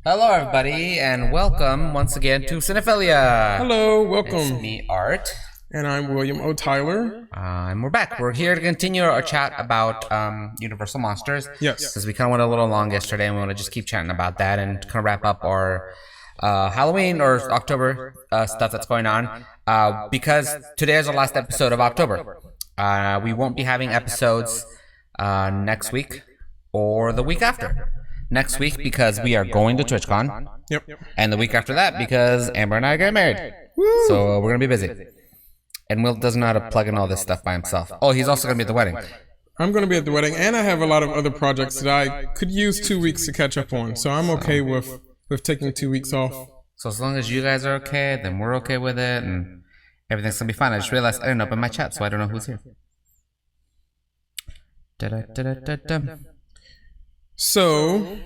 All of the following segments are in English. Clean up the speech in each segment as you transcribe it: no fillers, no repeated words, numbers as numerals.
Hello, everybody, and welcome once again to Cinephilia. Hello, welcome. It's me, Art. And I'm William O. Tyler. And we're back. We're here to continue our chat about Universal Monsters. Yes. Because we kind of went a little long yesterday, and we want to just keep chatting about that and kind of wrap up our Halloween or October stuff that's going on. Because today is the last episode of October. We won't be having episodes next week or the week after. Next week because we are going to TwitchCon. Yep. And the week after that because Amber and I get married. Woo! So we're going to be busy. And Will doesn't know how to plug in all this stuff by himself. Oh, he's also going to be at the wedding. I'm going to be at the wedding, and I have a lot of other projects that I could use 2 weeks to catch up on. So I'm okay with taking 2 weeks off. So as long as you guys are okay, then we're okay with it, and everything's going to be fine. I just realized I didn't open my chat, so I don't know who's here. So,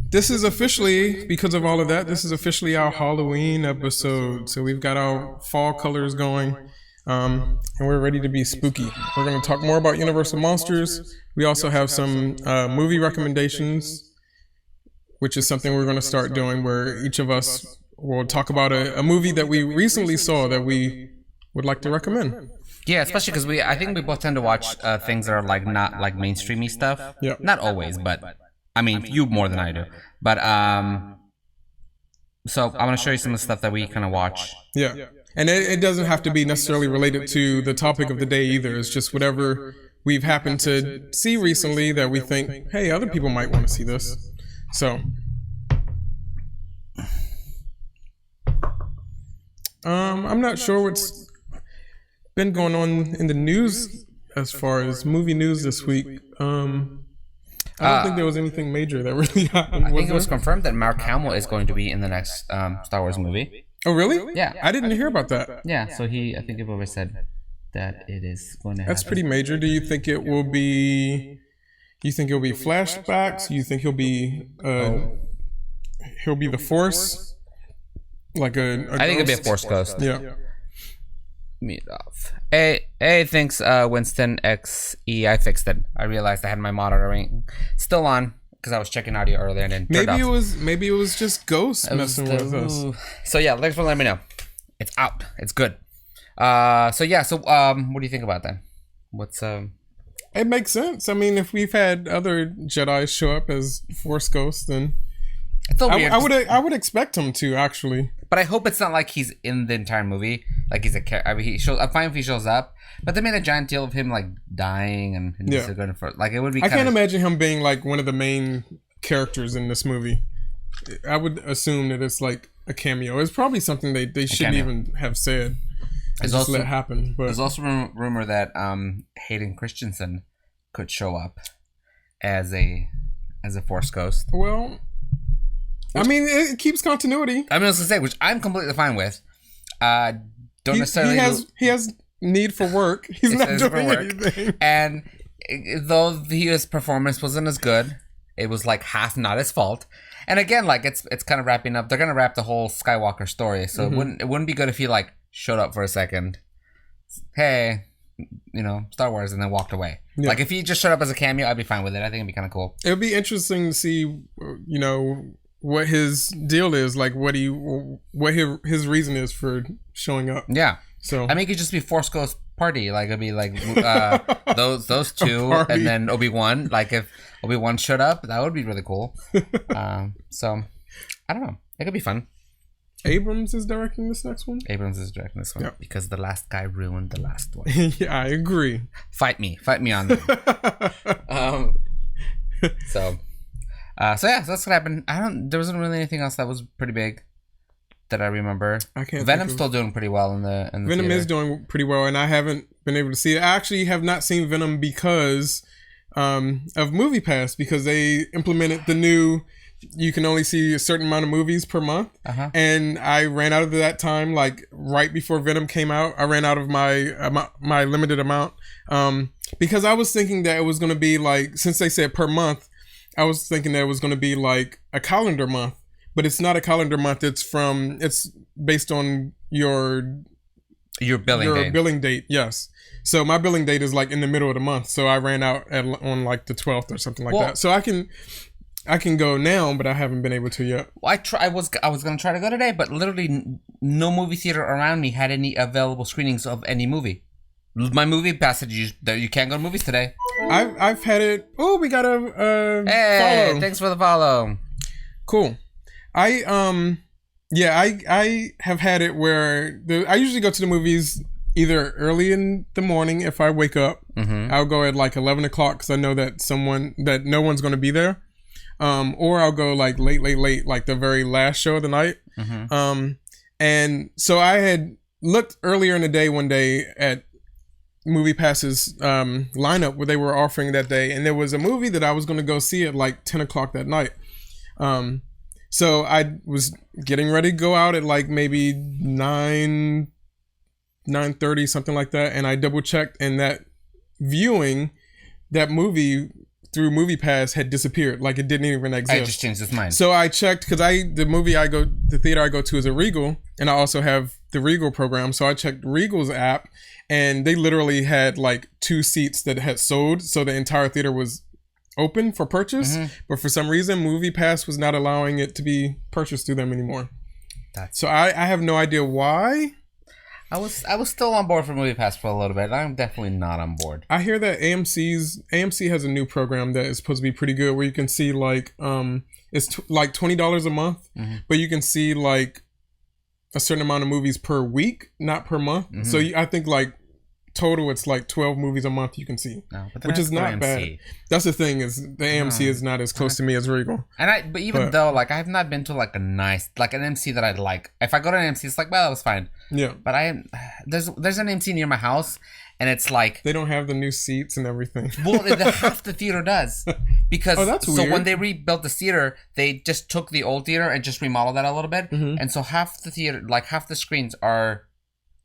this is officially, because of all of that, this is officially our Halloween episode. So we've got our fall colors going, and we're ready to be spooky. We're going to talk more about Universal Monsters. We also have some movie recommendations, which is something we're going to start doing, where each of us will talk about a movie that we recently saw that we would like to recommend. Yeah, especially because I think we both tend to watch things that are not like mainstreamy stuff. Yeah. Not always, but I mean, you more than I do. But so I'm gonna show you some of the stuff that we kind of watch. Yeah, and it doesn't have to be necessarily related to the topic of the day either. It's just whatever we've happened to see recently that we think, hey, other people might want to see this. So, I'm not sure what's been going on in the news as far as movie news this week. I don't think there was anything major that really happened. I think it was confirmed that Mark Hamill is going to be in the next Star Wars movie. Oh, really? Yeah. I didn't hear about that. Yeah, so I think they've always said that it is going to happen. That's pretty major. Do you think it will be... You think it'll be flashbacks? You think he'll be the Force? Like I think it'll be a Force ghost. Yeah. Meet off. Hey, thanks, Winston XE. I fixed it. I realized I had my monitoring still on because I was checking audio earlier and then maybe it was just ghosts messing with us. So yeah, thanks for letting me know. It's out. It's good. What do you think about that? What's It makes sense. I mean, if we've had other Jedi show up as Force ghosts, then it's so weird. I would expect him to actually. But I hope it's not like he's in the entire movie. Like he's a character. I mean, I'm fine if he shows up. But they made a giant deal of him like dying and just going for like it would be. I can't imagine him being like one of the main characters in this movie. I would assume that it's like a cameo. It's probably something they shouldn't even have said. Just let it happen. But there's also rumor that Hayden Christensen could show up as a Force ghost. Well, I mean, it keeps continuity. I was gonna say, which I'm completely fine with. Don't necessarily. He has need for work. He's not doing anything. And though his performance wasn't as good, it was like half not his fault. And again, like it's kind of wrapping up. They're gonna wrap the whole Skywalker story, so it wouldn't be good if he like showed up for a second. Hey, Star Wars, and then walked away. Yeah. Like if he just showed up as a cameo, I'd be fine with it. I think it'd be kind of cool. It would be interesting to see, what his deal is, like what his reason is for showing up. Yeah. So I mean, it could just be Force Ghost Party. Like it'd be like those two, and then Obi-Wan. Like if Obi-Wan showed up, that would be really cool. So I don't know. It could be fun. Abrams is directing this next one. Yep. Because the last guy ruined the last one. Yeah, I agree. Fight me on that. So yeah, that's what happened. There wasn't really anything else that was pretty big that I remember. I can't. Venom's still doing pretty well in the Venom theater. is doing pretty well, and I haven't been able to see it. I actually have not seen Venom because of MoviePass, because they implemented the new. You can only see a certain amount of movies per month, and I ran out of that time. Like right before Venom came out, I ran out of my limited amount because I was thinking that it was going to be like, since they said per month, I was thinking that it was going to be like a calendar month, but it's not a calendar month. It's based on your billing date. Yes. So my billing date is like in the middle of the month. So I ran out on like the 12th or something like that. So I can go now, but I haven't been able to yet. Well, I was gonna try to go today, but literally no movie theater around me had any available screenings of any movie. My movie passage, you can't go to movies today. I've had it. Oh, we got a hey, follow. Thanks for the follow. Cool. I have had it where I usually go to the movies either early in the morning if I wake up. Mm-hmm. I'll go at like 11 o'clock because I know that no one's going to be there. Or I'll go like late, like the very last show of the night. Mm-hmm. And so I had looked earlier in the day one day at Movie Pass's lineup where they were offering that day, and there was a movie that I was going to go see at like 10 o'clock that night. So I was getting ready to go out at like maybe 9:30, something like that, and I double checked, and that viewing, that movie through Movie Pass had disappeared, like it didn't even exist. I just changed its mind. So I checked because the theater I go to is a Regal, and I also have the Regal program. So I checked Regal's app, and they literally had like 2 seats that had sold, so the entire theater was open for purchase. Mm-hmm. But for some reason, Movie Pass was not allowing it to be purchased through them anymore. So I have no idea why. I was still on board for Movie Pass for a little bit. I'm definitely not on board. I hear that AMC has a new program that is supposed to be pretty good, where you can see like it's like $20 a month, mm-hmm. but you can see like a certain amount of movies per week, not per month. Mm-hmm. So I think like total it's like 12 movies a month you can see, which is not bad. That's the thing, is the AMC is not as close to me as Regal. But even though like I have not been to like a nice like an AMC that I'd like. If I go to an AMC, it's like, well, that was fine. Yeah. But there's an AMC near my house, and it's like they don't have the new seats and everything. Well, half the theater does, because that's weird. When they rebuilt the theater, they just took the old theater and just remodeled that a little bit, mm-hmm. and so half the theater, like half the screens are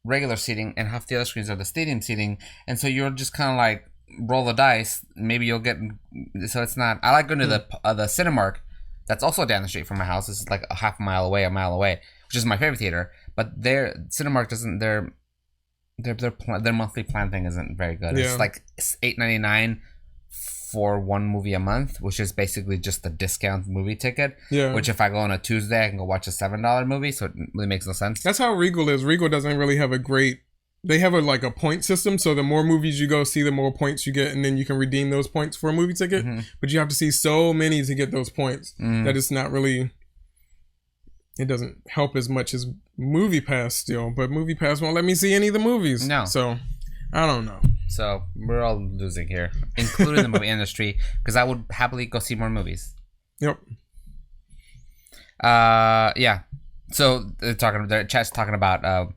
regular seating and half the other screens are the stadium seating, and so you're just kind of like roll the dice. Maybe you'll get. So it's not. I like going to the Cinemark. That's also down the street from my house. It's like a mile away, which is my favorite theater. But their Cinemark doesn't. Their monthly plan thing isn't very good. Yeah. It's like $8.99 for one movie a month, which is basically just a discount movie ticket. Yeah. Which if I go on a Tuesday, I can go watch a $7 movie, so it really makes no sense. That's how Regal is. Regal doesn't really have a great. They have a point system, so the more movies you go see, the more points you get, and then you can redeem those points for a movie ticket. Mm-hmm. But you have to see so many to get those points that it's not really. It doesn't help as much as Movie Pass still, but Movie Pass won't let me see any of the movies. No. So, I don't know. So, we're all losing here, including the movie industry, because I would happily go see more movies. Yep. Yeah. So, chat's talking about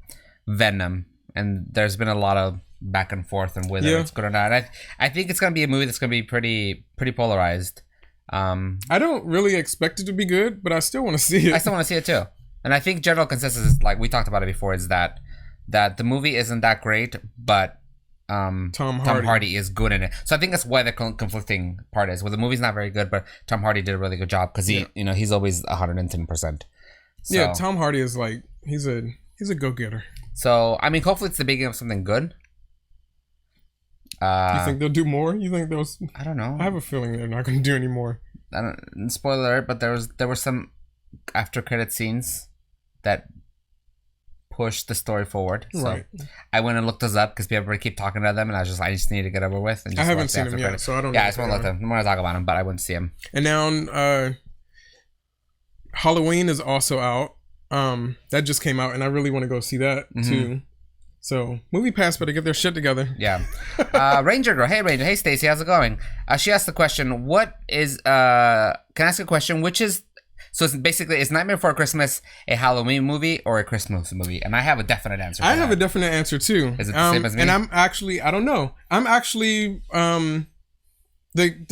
Venom, and there's been a lot of back and forth and whether it's good or not. I think it's going to be a movie that's going to be pretty polarized. I don't really expect it to be good, but I still want to see it. I still want to see it too. And I think general consensus is, like we talked about it before, is that the movie isn't that great, but Tom Hardy is good in it. So I think that's why the conflicting part is. Well, the movie's not very good, but Tom Hardy did a really good job because he's always 110%. So, yeah, Tom Hardy is like he's a go-getter. So I mean, hopefully it's the beginning of something good. You think they'll do more? You think those? I don't know. I have a feeling they're not going to do any more. I don't. Spoiler alert, but there were some after credit scenes that pushed the story forward. So right. I went and looked those up because people keep talking about them, and I just need to get over with. And just I haven't seen them yet, so I don't. Yeah, I just want to let them. I want to talk about them, but I wouldn't see them. And now, Halloween is also out. That just came out, and I really want to go see that too. So, Movie Pass better get their shit together. Yeah. Ranger Girl. Hey, Ranger. Hey, Stacy. How's it going? She asked the question, can I ask a question? Which is, so it's basically, is Nightmare Before Christmas a Halloween movie or a Christmas movie? And I have a definite answer. I have a definite answer too. Is it the same as me? And I don't know. I'm actually, the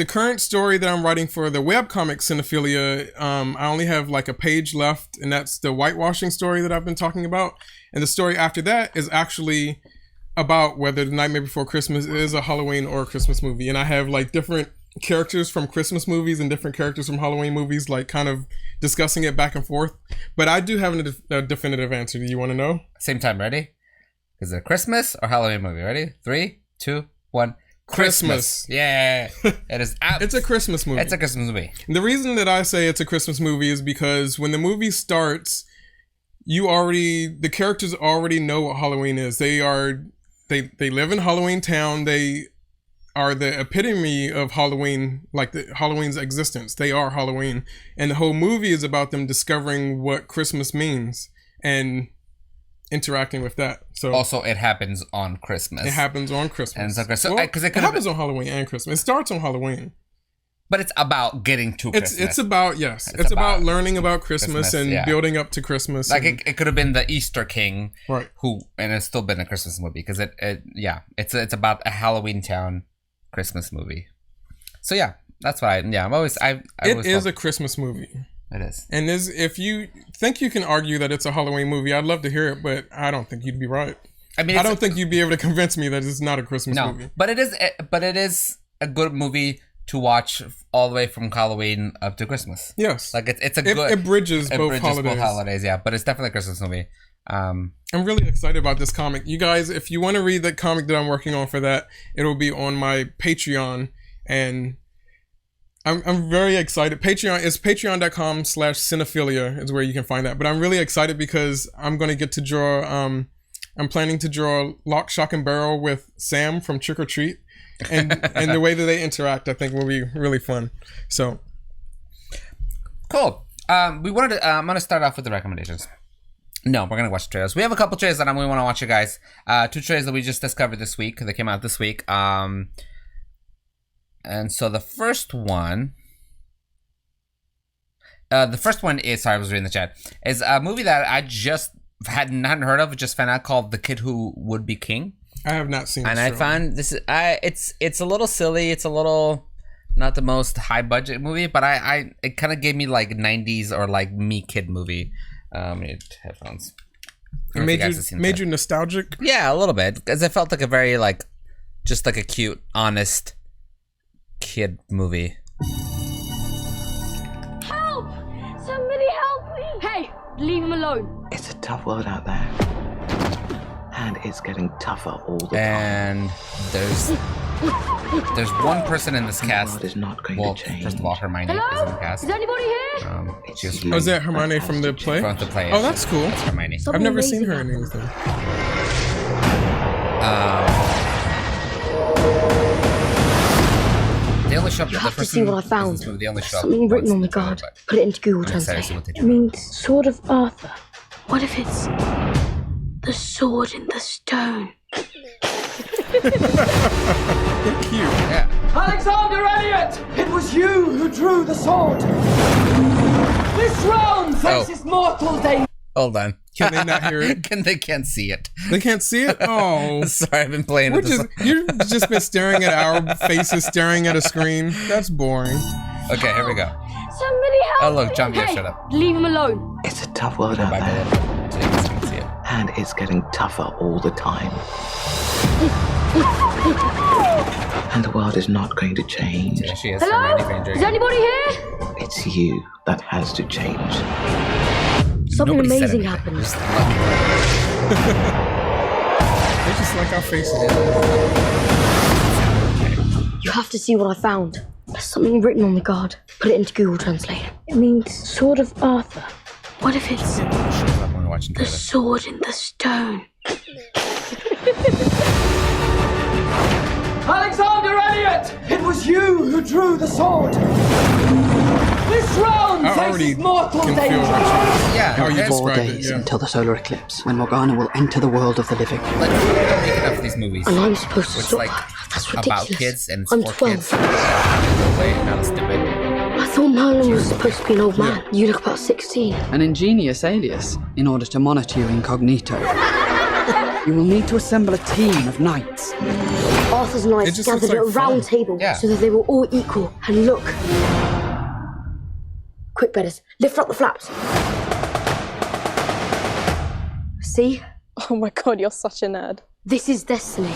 current story that I'm writing for the webcomic Cinephilia, I only have like a page left, and that's the whitewashing story that I've been talking about. And the story after that is actually about whether The Nightmare Before Christmas is a Halloween or a Christmas movie. And I have like different characters from Christmas movies and different characters from Halloween movies, like kind of discussing it back and forth. But I do have a definitive answer. Do you want to know? Same time, ready? Is it a Christmas or Halloween movie? Ready? 3, 2, 1. Christmas. Yeah, it is. It's a Christmas movie. It's a Christmas movie. The reason that I say it's a Christmas movie is because when the movie starts, the characters already know what Halloween is. They live in Halloween Town. They are the epitome of Halloween, like Halloween's existence. They are Halloween. And the whole movie is about them discovering what Christmas means and interacting with that. So also, it happens on Christmas. It happens on Christmas. And it's like, so, well, because it happens on Halloween and Christmas. It starts on Halloween. But it's about getting to Christmas. It's about, yes. It's about learning about Christmas and building up to Christmas. Like it could have been the Easter King, right? And it's still been a Christmas movie because it's about a Halloween Town Christmas movie. So yeah, that's why it is a Christmas movie. It is. And if you think you can argue that it's a Halloween movie, I'd love to hear it, but I don't think you'd be right. I mean, I don't think you'd be able to convince me that it's not a Christmas movie. But it is a good movie to watch all the way from Halloween up to Christmas. Yes. Like it bridges both holidays. Yeah, but it's definitely a Christmas movie. I'm really excited about this comic. You guys, if you want to read the comic that I'm working on for that, it'll be on my Patreon, and I'm very excited. Patreon is patreon.com/Cinephilia is where you can find that. But I'm really excited because I'm going to get to draw, I'm planning to draw Lock, Shock, and Barrel with Sam from Trick or Treat. And the way that they interact, I think, will be really fun. So cool. I'm gonna start off with the recommendations. No, we're gonna watch trailers. We have a couple trailers that we want to watch, you guys. 2 trailers that we just discovered this week. They came out this week. And so the first one is, sorry, I was reading the chat, is a movie that I just hadn't heard of, just found out, called The Kid Who Would Be King. I have not seen. And I found this. It's a little silly. It's a little not the most high budget movie, but it kind of gave me like 90s or like Me Kid movie. Need headphones. It made you nostalgic. Yeah, a little bit, because it felt like a very just like a cute, honest kid movie. Help! Somebody help me! Hey, leave him alone. It's a tough world out there. And it's getting tougher all the time. And there's one person in this cast. Is not going to change. First of all, Hermione is in the cast. Is anybody here? Is that Hermione from the play? From the play. Oh, that's cool. That's Hermione. I've never seen her in anything. They only show up. You have to see what I found. Something written on the card. Put it into Google Translate. It means Sword of Arthur. What if it's the sword in the stone? Cute. Yeah. Alexander Elliot! It was you who drew the sword! This realm faces mortal danger! Hold on. Can they not hear it? They can't see it. They can't see it? Oh. Sorry, I've been playing it. You've just been staring at our faces, staring at a screen. That's boring. Okay, here we go. Somebody help Oh, look, John, me. shut up. Leave him alone. It's a tough world out there. So you guys can see it. And it's getting tougher all the time. And the world is not going to change. There she is. Hello? Hermione Granger. Is anybody here? It's you that has to change. Something Nobody said amazing anything. happened. Just let me They just like our faces. You have to see what I found. There's something written on the card. Put it into Google Translate. It means Sword of Arthur. What if it's when we're watching the trailers. sword in the stone? Alexander Elliot! It was you who drew the sword! This realm I already faces mortal can feel danger! that. Yeah, How you okay. 4 described it, days yeah. until the solar eclipse, when Morgana will enter the world of the living. Like, we don't make enough of these movies. And I'm supposed to It's stop. like That's about ridiculous. kids and it's I'm for 12. kids. Wait, not stupid. I thought Merlin was supposed to be an old man. You look about 16. An ingenious alias in order to monitor you incognito. You will need to assemble a team of knights. Arthur's knights It just looks gathered at a like round fun. table Yeah. so that they were all equal. And look. Quick, Bedders. Lift up the flaps. See? Oh my god, you're such a nerd. This is destiny.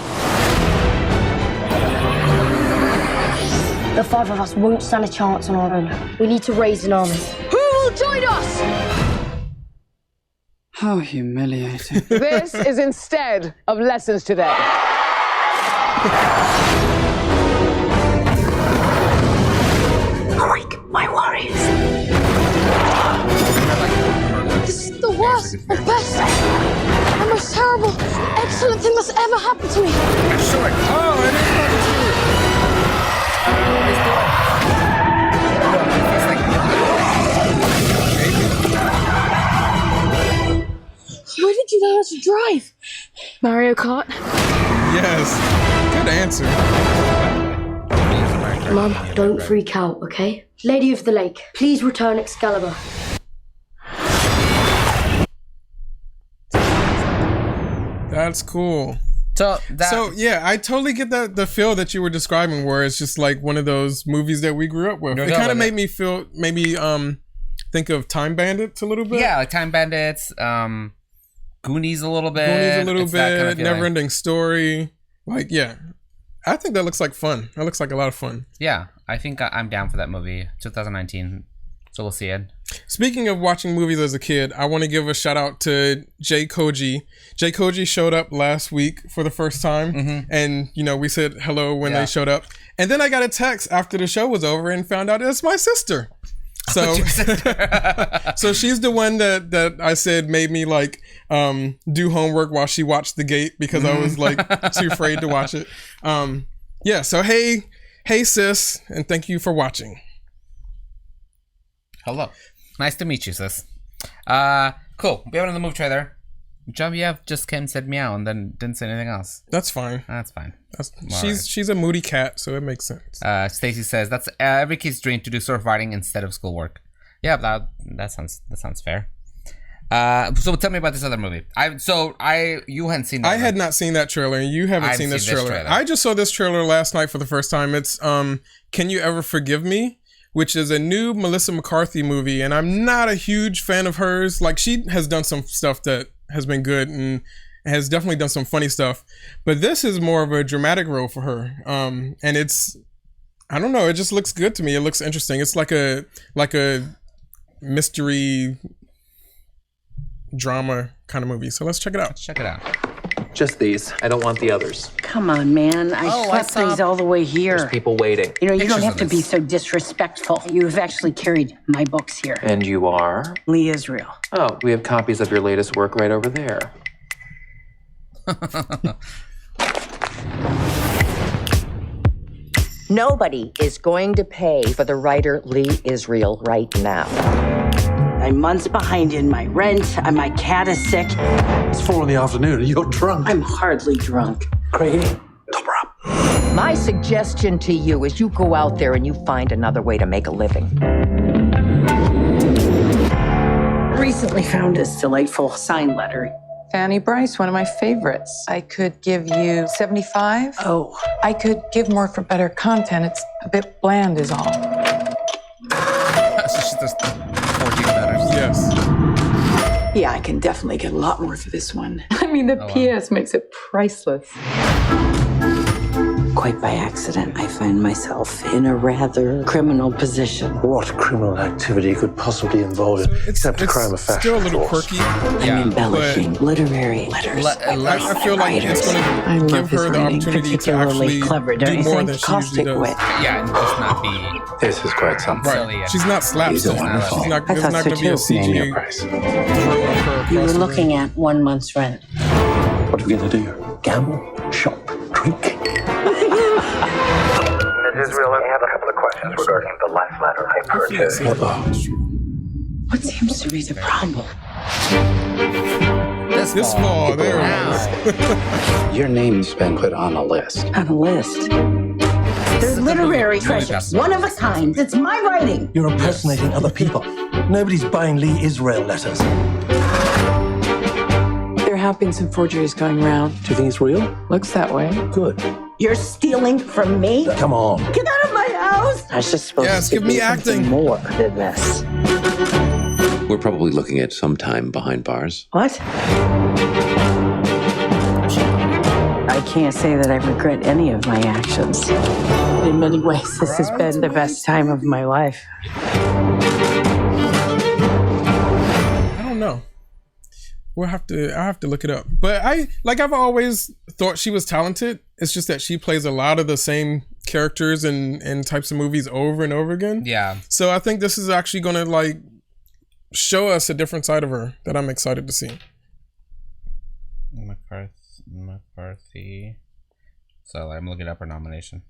The 5 of us won't stand a chance on our own. We need to raise an army. Who will join us? How humiliating. This is instead of lessons today. Mario Kart. Yes. Good answer. Mum, don't freak out, okay? Lady of the Lake, please return Excalibur. That's cool. So yeah, I totally get the feel that you were describing, where it's just like one of those movies that we grew up with. It kind of made me feel think of Time Bandits a little bit. Yeah, like Time Bandits, Goonies a little bit. Kind of Never Ending Story. Like, yeah, I think that looks like fun. That looks like a lot of fun. Yeah, I think I'm down for that movie. 2019, so we'll see it. Speaking of watching movies as a kid, I want to give a shout out to Jay Koji. Jay Koji showed up last week for the first time, and we said hello when they showed up. And then I got a text after the show was over and found out it's my sister. So, so she's the one that I said made me like do homework while she watched The Gate because I was like too afraid to watch it. Yeah. So hey sis, and thank you for watching. Hello, nice to meet you, sis. Cool. We have another movie trailer. Genevieve just came and said meow and then didn't say anything else. That's fine. That's fine. She's a moody cat, so it makes sense. Stacy says that's every kid's dream to do surf riding instead of schoolwork. Yeah, that sounds fair. So tell me about this other movie. You hadn't seen that. I had not seen that trailer, and you haven't seen this trailer. I just saw this trailer last night for the first time. It's Can You Ever Forgive Me? Which is a new Melissa McCarthy movie, and I'm not a huge fan of hers. Like, she has done some stuff that has been good and has definitely done some funny stuff, but this is more of a dramatic role for her. And it's, I don't know, it just looks good to me. It looks interesting. It's like a mystery drama kind of movie. So let's check it out. Just these. I don't want the others. Come on, man. I slept these all the way here. There's people waiting. You don't have to be so disrespectful. You've actually carried my books here. And you are? Lee Israel. Oh, we have copies of your latest work right over there. Nobody is going to pay for the writer Lee Israel right now. I'm months behind in my rent, and my cat is sick. It's 4 in the afternoon and you're drunk. I'm hardly drunk. Craigie, top her up. My suggestion to you is you go out there and you find another way to make a living. Recently found this delightful sign letter. Fanny Bryce, one of my favorites. I could give you 75. Oh. I could give more for better content. It's a bit bland is all. So she's just 14 letters. Yes. Yeah, I can definitely get a lot more for this one. I mean, the PS makes it priceless. Quite by accident, I find myself in a rather criminal position. What criminal activity could possibly involve it, except a crime of fashion? Still a little quirky. I'm embellishing literary letters. I feel like it's going to give her the opportunity to actually clever, don't do you more think? than she Caustic usually does. wit. Yeah, and just not be. This is quite something. Right. She's not slapstick. She's not. There's not going to be a CG. You were looking at 1 month's rent. What are we going to do? Gamble? Shop? Drink? Ms. Israel, I have a couple of questions regarding the life letter I purchased. What seems to be the problem? This fall, there it is. Your name's been put on a list. On a list. They're literary treasures, one of a kind. It's my writing. You're impersonating other people. Nobody's buying Lee Israel letters. There have been some forgeries going around. Do you think it's real? Looks that way. Good. You're stealing from me? Come on. Get out of my house! I was just supposed to give me acting more than this. We're probably looking at some time behind bars. What? I can't say that I regret any of my actions. In many ways, this has been the best time of my life. I don't know. I'll have to look it up. But I've always thought she was talented. It's just that she plays a lot of the same characters and types of movies over and over again. Yeah. So I think this is actually going to like show us a different side of her that I'm excited to see. McCarthy. So I'm looking up her nomination.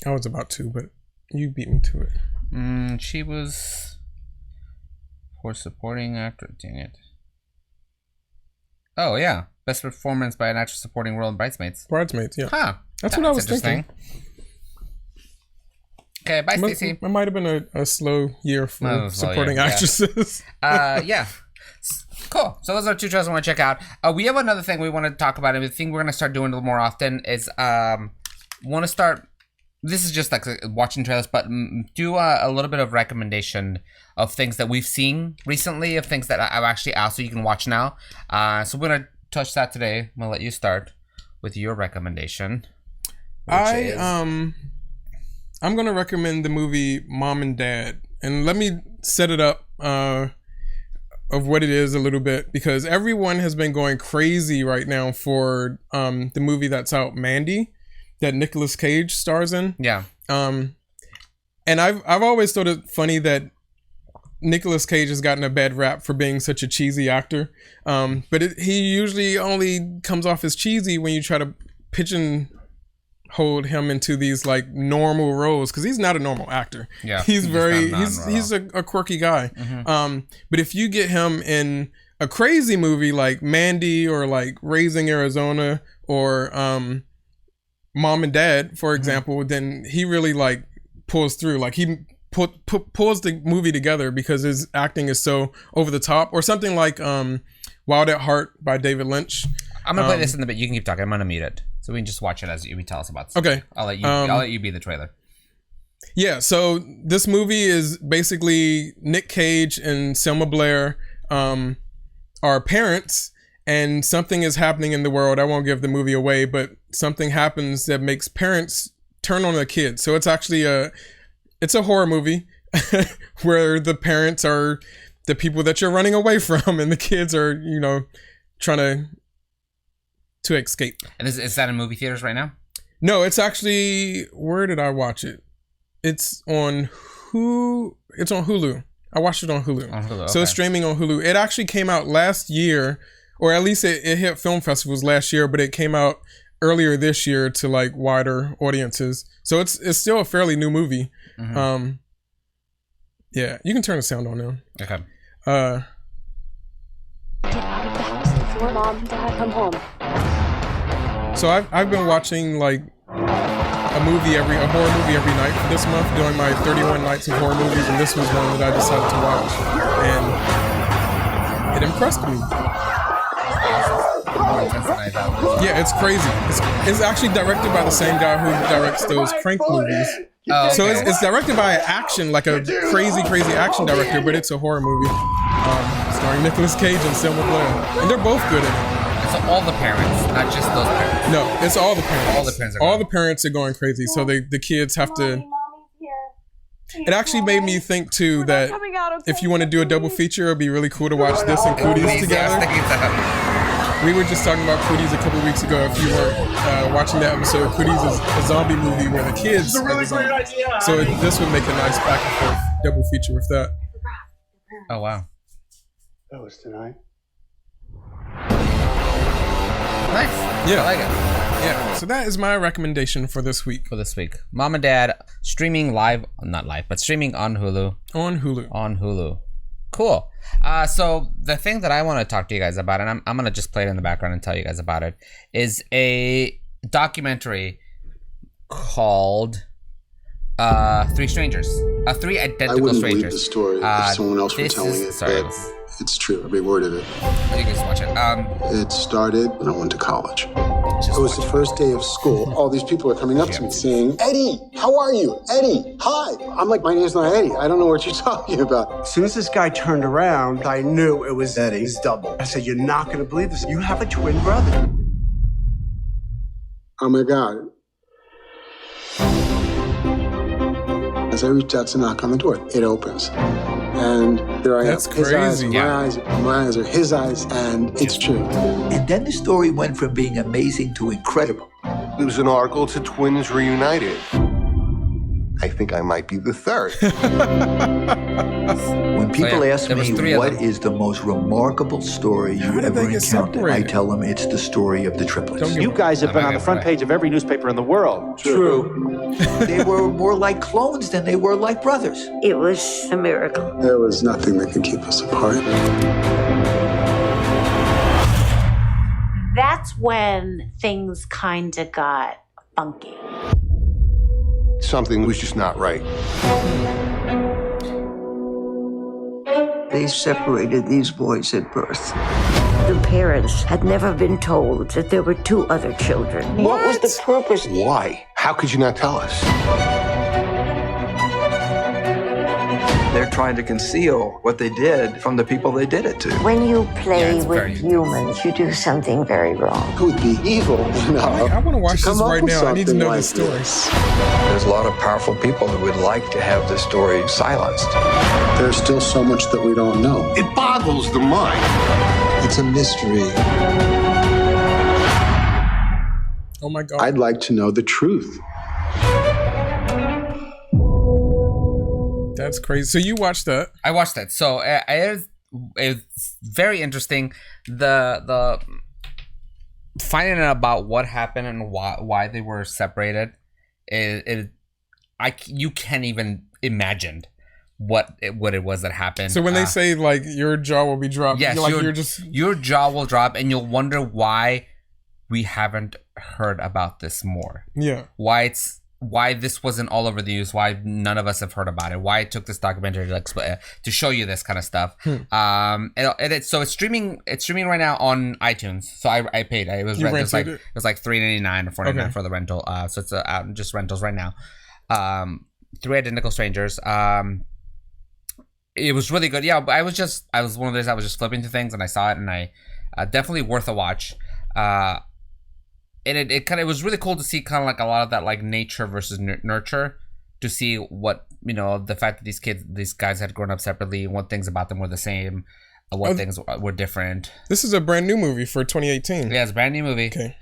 I was about to, but you beat me to it. She was for supporting actor. Dang it. Oh, yeah. Best performance by an actress supporting role in Bridesmaids. Bridesmaids, yeah. Huh. That's what I was thinking. Okay, bye, Stacey. It might have been a slow year for supporting actresses. Yeah. Cool. So those are 2 trailers I want to check out. We have another thing we want to talk about, and the thing we're going to start doing a little more often is want to start. This is just like watching trailers, but do a little bit of recommendation of things that we've seen recently, of things that I've actually asked so you can watch now. So we're going to touch that today. I'm going to let you start with your recommendation. I'm going to recommend the movie Mom and Dad. And let me set it up of what it is a little bit, because everyone has been going crazy right now for the movie that's out, Mandy, that Nicolas Cage stars in. Yeah. And I've always thought it funny that Nicolas Cage has gotten a bad rap for being such a cheesy actor. But he usually only comes off as cheesy when you try to pigeonhole him into these like normal roles, because he's not a normal actor. Yeah. He's a quirky guy. Mm-hmm. But if you get him in a crazy movie like Mandy or like Raising Arizona or Mom and Dad, for example, then he really like pulls through. Like he pulls the movie together because his acting is so over the top. Or something like Wild at Heart by David Lynch. I'm gonna play this in the bit. You can keep talking. I'm gonna mute it so we can just watch it as you tell us about this. Okay. I'll let you be the trailer. Yeah. So this movie is basically Nick Cage and Selma Blair are parents. And something is happening in the world. I won't give the movie away, but something happens that makes parents turn on their kids. So it's actually it's a horror movie where the parents are the people that you're running away from, and the kids are, you know, trying to escape. And is that in movie theaters right now? No, it's actually, where did I watch it? It's on Hulu. I watched it on Hulu. On Hulu, okay. So it's streaming on Hulu. It actually came out last year. Or at least it hit film festivals last year, but it came out earlier this year to like wider audiences. So it's still a fairly new movie. Mm-hmm. Yeah, you can turn the sound on now. Okay. Get out of the house before Mom and Dad come home. So I've been watching like a horror movie every night for this month, doing my 31 nights of horror movies, and this was one that I decided to watch, and it impressed me. Yeah, it's crazy. It's actually directed by the same guy who directs those Crank movies. Oh, okay. So it's directed by action, like a crazy action director, but it's a horror movie starring Nicolas Cage and Selma Blair, and they're both good in it. So all the parents, not just those parents. No, it's all the parents. All the parents are going crazy. So the kids have to. It actually made me think too that if you want to do a double feature, it'd be really cool to watch this and Cooties together. We were just talking about Cooties a couple weeks ago. If you weren't watching that episode, Cooties is a zombie movie where the kids are the zombies. So this would make a nice back and forth double feature with that. Oh wow! That was tonight. Nice. Yeah, I like it. Yeah, so that is my recommendation for this week. Mom and Dad streaming not live, but streaming on Hulu. On Hulu. Cool. So the thing that I want to talk to you guys about, and I'm gonna just play it in the background and tell you guys about it, is a documentary called Three Strangers. Three Identical Strangers. I wouldn't believe the story if someone else were telling it. Sorry. But it's true, every word of it. You guys watch it. It started when I went to college. It was the first day of school. All these people are coming up to me saying, Eddie, how are you? Eddie, hi. I'm like, my name's not Eddie. I don't know what you're talking about. As soon as this guy turned around, I knew it was Eddie's double. I said, you're not going to believe this. You have a twin brother. Oh my God. As I reach out to knock on the door, it opens. And there I am. That's crazy. My eyes are his eyes, and it's true. And then the story went from being amazing to incredible. It was an article to Twins Reunited. I think I might be the third. When people ask me what is the most remarkable story you ever encountered, I tell them it's the story of the triplets. You guys have been on the front page of every newspaper in the world. True. They were more like clones than they were like brothers. It was a miracle. There was nothing that could keep us apart. That's when things kind of got funky. Something was just not right. They separated these boys at birth. The parents had never been told that there were 2 other children. What was the purpose? Why? How could you not tell us? They're trying to conceal what they did from the people they did it to. When you play with humans, you do something very wrong. Who'd be evil enough? I want to watch this right now. I need to know like the story. There's a lot of powerful people that would like to have the story silenced. There's still so much that we don't know. It boggles the mind. It's a mystery. Oh my God. I'd like to know the truth. That's crazy. So you watched that? I watched that. So it's very interesting. The finding out about what happened and why they were separated. You can't even imagine what it was that happened. So when they say like your jaw will be dropped, yes, like your jaw will drop, and you'll wonder why we haven't heard about this more. Yeah. Why this wasn't all over the news, why none of us have heard about it, why it took this documentary to show you this kind of stuff. So it's streaming right now on iTunes. So I paid. It was like $3.99 or $4.99 for the rental. So it's just rentals right now. 3 Identical Strangers. It was really good. Yeah, I was one of those. I was just flipping through things and I saw it, and I definitely worth a watch. And it was really cool to see kind of like a lot of that like nature versus nurture, to see what, the fact that these guys had grown up separately, what things about them were the same, what things were different. This is a brand new movie for 2018. Yeah, it's a brand new movie. Okay.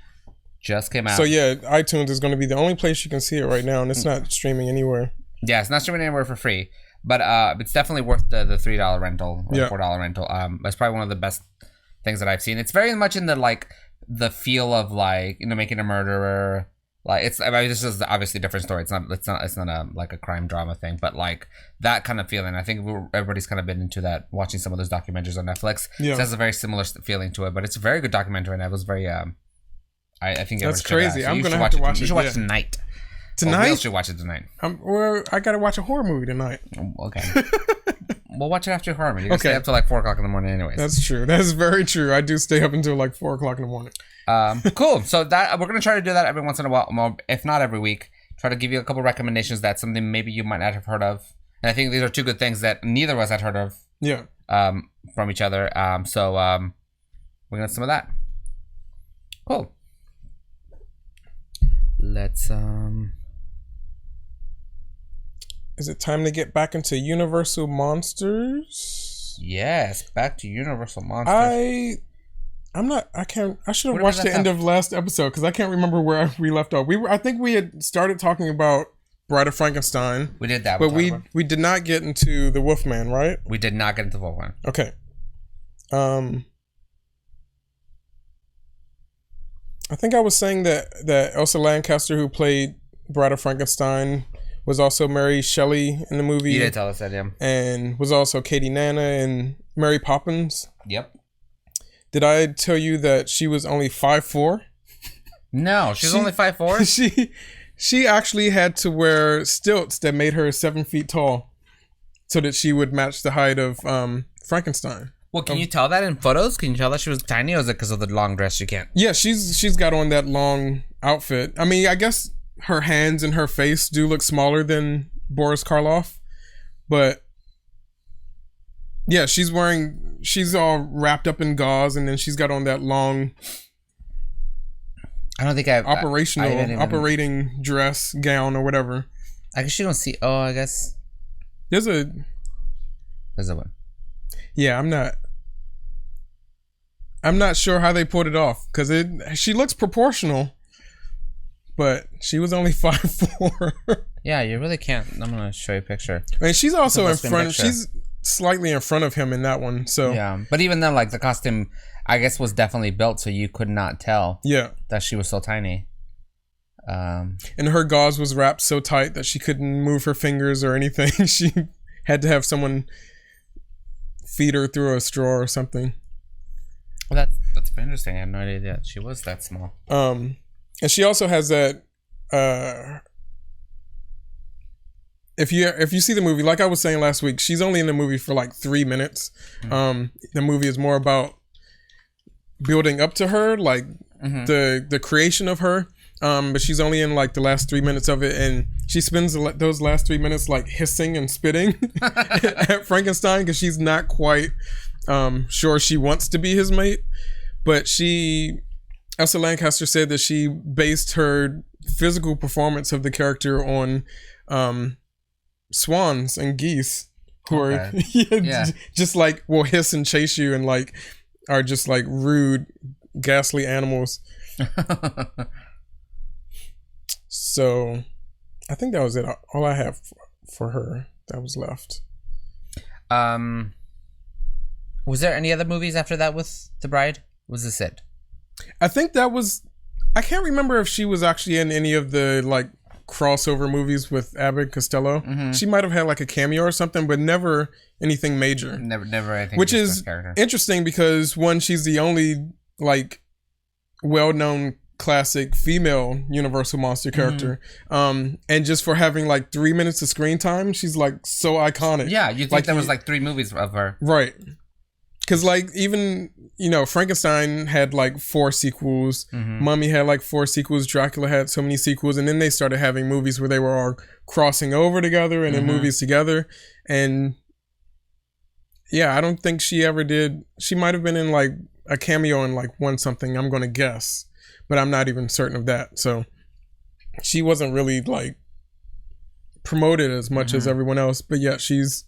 Just came out. So yeah, iTunes is going to be the only place you can see it right now, and it's not streaming anywhere. Yeah, it's not streaming anywhere for free, but it's definitely worth the $3 rental or $4 rental. It's probably one of the best things that I've seen. It's very much in the feel of like, Making a Murderer. Like this is obviously a different story. It's not a crime drama thing, but like that kind of feeling. I think everybody's kind of been into that, watching some of those documentaries on Netflix. Yeah. It has a very similar feeling to it, but it's a very good documentary, and I was very I think that's crazy. So I'm gonna have to watch it. You should watch it tonight. Tonight? We should watch it tonight. I gotta watch a horror movie tonight. Okay. We'll watch it after horror movie. You can stay up till like 4 o'clock in the morning anyways. That's true. That's very true. I do stay up until like 4 o'clock in the morning. Cool. So that we're gonna try to do that every once in a while, if not every week. Try to give you a couple recommendations that's something maybe you might not have heard of. And I think these are 2 good things that neither of us had heard of. Yeah. From each other. So we're gonna do some of that. Cool. Let's Is it time to get back into Universal Monsters? Yes, back to Universal Monsters. I should have watched the end of last episode because I can't remember where we left off. I think we had started talking about Bride of Frankenstein. We did that. But we did not get into the Wolfman, right? We did not get into the Wolfman. Okay. I think I was saying that Elsa Lancaster, who played Bride of Frankenstein, was also Mary Shelley in the movie. You did tell us that, yeah. And was also Katie Nana in Mary Poppins. Yep. Did I tell you that she was only 5'4"? No, she was only 5'4"? She actually had to wear stilts that made her 7 feet tall so that she would match the height of Frankenstein. Well, can you tell that in photos? Can you tell that she was tiny, or is it because of the long dress you can't? Yeah, she's got on that long outfit. I mean, I guess her hands and her face do look smaller than Boris Karloff, but yeah, she's all wrapped up in gauze, and then she's got on that long operating dress gown or whatever. I guess you don't see. Oh, I guess there's a one. Yeah, I'm not sure how they pulled it off because she looks proportional, but she was only 5'4". Yeah, you really can't. I'm gonna show you a picture. And she's also in front. She's slightly in front of him in that one. So yeah, but even then, like the costume, I guess was definitely built so you could not tell. Yeah, that she was so tiny. And her gauze was wrapped so tight that she couldn't move her fingers or anything. She had to have someone feed her through a straw or something. Well, that's That's very interesting. I had no idea that she was that small. And she also has that. If you see the movie, like I was saying last week, she's only in the movie for like 3 minutes. The movie is more about building up to her, like the creation of her. But she's only in like the last 3 minutes of it, and she spends those last 3 minutes like hissing and spitting at Frankenstein because she's not quite sure she wants to be his mate. But Elsa Lancaster said that she based her physical performance of the character on swans and geese who are just like will hiss and chase you and like are just like rude, ghastly animals. So I think that was it. All I have for her that was left. Was there any other movies after that with the bride? Was this it? I think that was. I can't remember if she was actually in any of the like crossover movies with Abbott Costello. She might have had like a cameo or something, but never anything major. Never anything. Which is interesting because one, she's the only like well-known classic female Universal monster character. And just for having like 3 minutes of screen time, she's like so iconic. Yeah, you think like, there was like 3 movies of her. Right. Because like even, Frankenstein had like 4 sequels. Mummy had like 4 sequels. Dracula had so many sequels. And then they started having movies where they were all crossing over together and in movies together. And yeah, I don't think she ever did. She might have been in like a cameo in like one something, I'm going to guess. But I'm not even certain of that. So she wasn't really like promoted as much as everyone else. But yeah, she's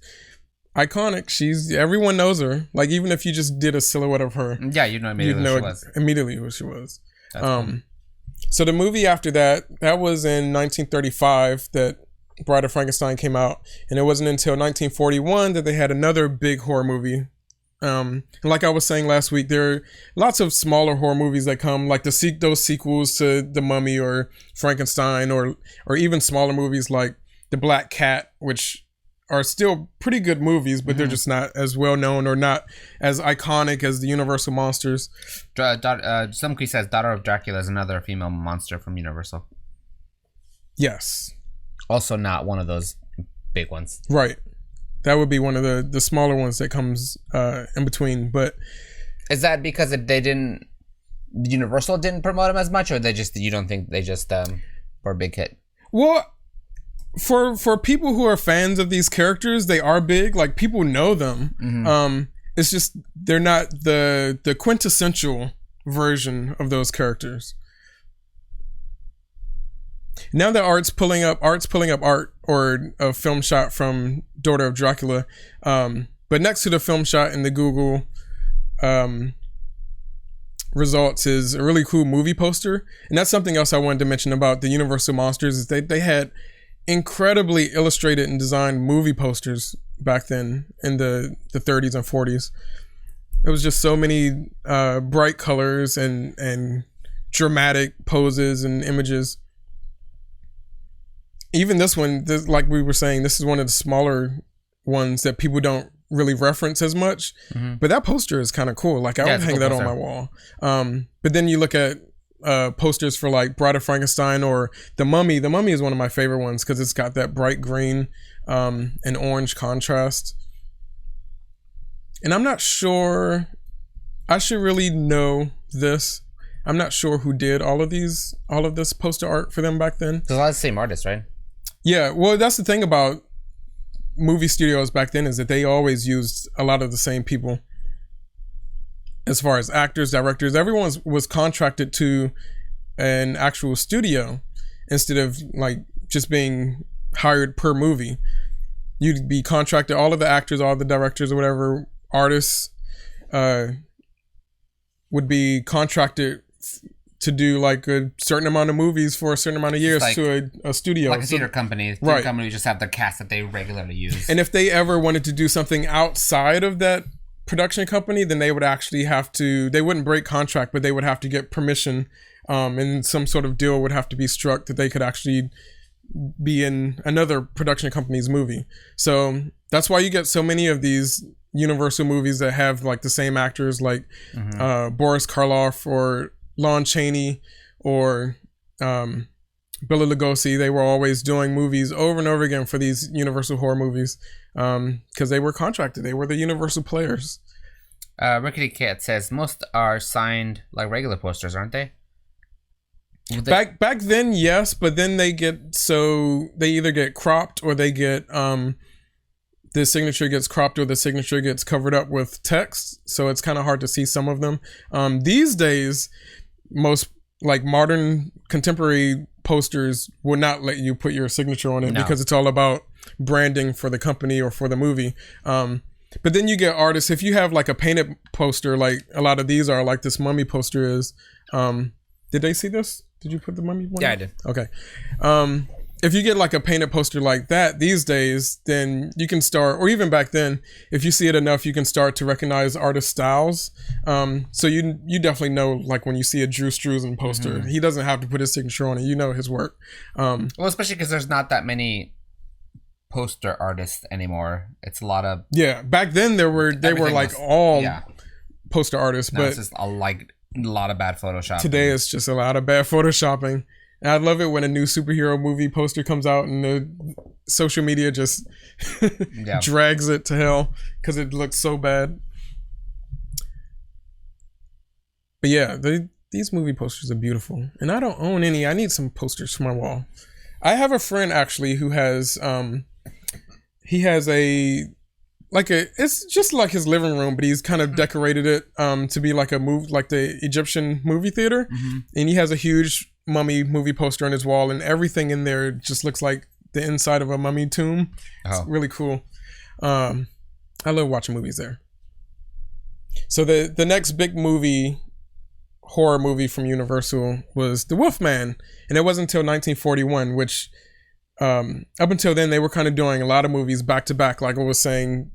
iconic. Everyone knows her. Like even if you just did a silhouette of her, yeah, you'd know immediately who she was. Cool. So the movie after that was in 1935 that Bride of Frankenstein came out, and it wasn't until 1941 that they had another big horror movie. And like I was saying last week, there are lots of smaller horror movies that come, like those sequels to The Mummy or Frankenstein, or even smaller movies like The Black Cat, which are still pretty good movies, but they're just not as well known or not as iconic as the Universal monsters. Somebody says Daughter of Dracula is another female monster from Universal. Yes. Also not one of those big ones. Right. That would be one of the smaller ones that comes in between. But is that because Universal didn't promote them as much, or you don't think they just were a big hit? Well, for people who are fans of these characters, they are big. Like people know them. It's just they're not the quintessential version of those characters. Now that art's pulling up art or a film shot from Daughter of Dracula, but next to the film shot in the Google results is a really cool movie poster, and that's something else I wanted to mention about the Universal monsters is they had incredibly illustrated and designed movie posters back then in the 30s and 40s. It was just so many bright colors and dramatic poses and images. Even this one, like we were saying, this is one of the smaller ones that people don't really reference as much. But that poster is kind of cool. Like I would hang that on my wall. But then you look at posters for like Bride of Frankenstein or The Mummy. The Mummy is one of my favorite ones because it's got that bright green and orange contrast. And I'm not sure, I should really know this. I'm not sure who did all of this poster art for them back then. There's a lot of the same artists, right? Yeah, well, that's the thing about movie studios back then is that they always used a lot of the same people. As far as actors, directors, everyone was contracted to an actual studio instead of like just being hired per movie. You'd be contracted, all of the actors, all the directors or whatever, artists would be contracted to do like a certain amount of movies for a certain amount of years to a studio. Like a theater company. Theater company just have their cast that they regularly use. And if they ever wanted to do something outside of that production company, then they would actually have to, they wouldn't break contract, but they would have to get permission and some sort of deal would have to be struck that they could actually be in another production company's movie. So that's why you get so many of these Universal movies that have like the same actors, like Boris Karloff or Lon Chaney or Bela Lugosi. They were always doing movies over and over again for these Universal horror movies because they were contracted. They were the Universal players. Rickety Cat says most are signed like regular posters, aren't they? Back then, yes, but then they either get cropped or they get the signature gets cropped or the signature gets covered up with text, so it's kind of hard to see some of them. These days, most like modern contemporary posters will not let you put your signature on it because it's all about branding for the company or for the movie. But then you get artists, if you have like a painted poster, like a lot of these are, like this Mummy poster is. Did they see this? Did you put the Mummy one? Yeah, I did. Okay. If you get like a painted poster like that these days, then you can start, or even back then, if you see it enough, you can start to recognize artist styles. So you definitely know, like when you see a Drew Struzan poster, he doesn't have to put his signature on it. You know his work. Well, especially because there's not that many poster artists anymore. It's a lot of back then they were like all poster artists, now but it's just a lot of bad Photoshop. Today it's just a lot of bad photoshopping. And I love it when a new superhero movie poster comes out and the social media just drags it to hell because it looks so bad. But yeah, these movie posters are beautiful, and I don't own any. I need some posters for my wall. I have a friend actually who has he has it's just like his living room, but he's kind of decorated it to be like like the Egyptian movie theater. And he has a huge mummy movie poster on his wall, and everything in there just looks like the inside of a mummy tomb. It's really cool. I love watching movies there. So the next big horror movie from Universal was The Wolfman, and it wasn't until 1941, which up until then they were kind of doing a lot of movies back to back. Like I was saying,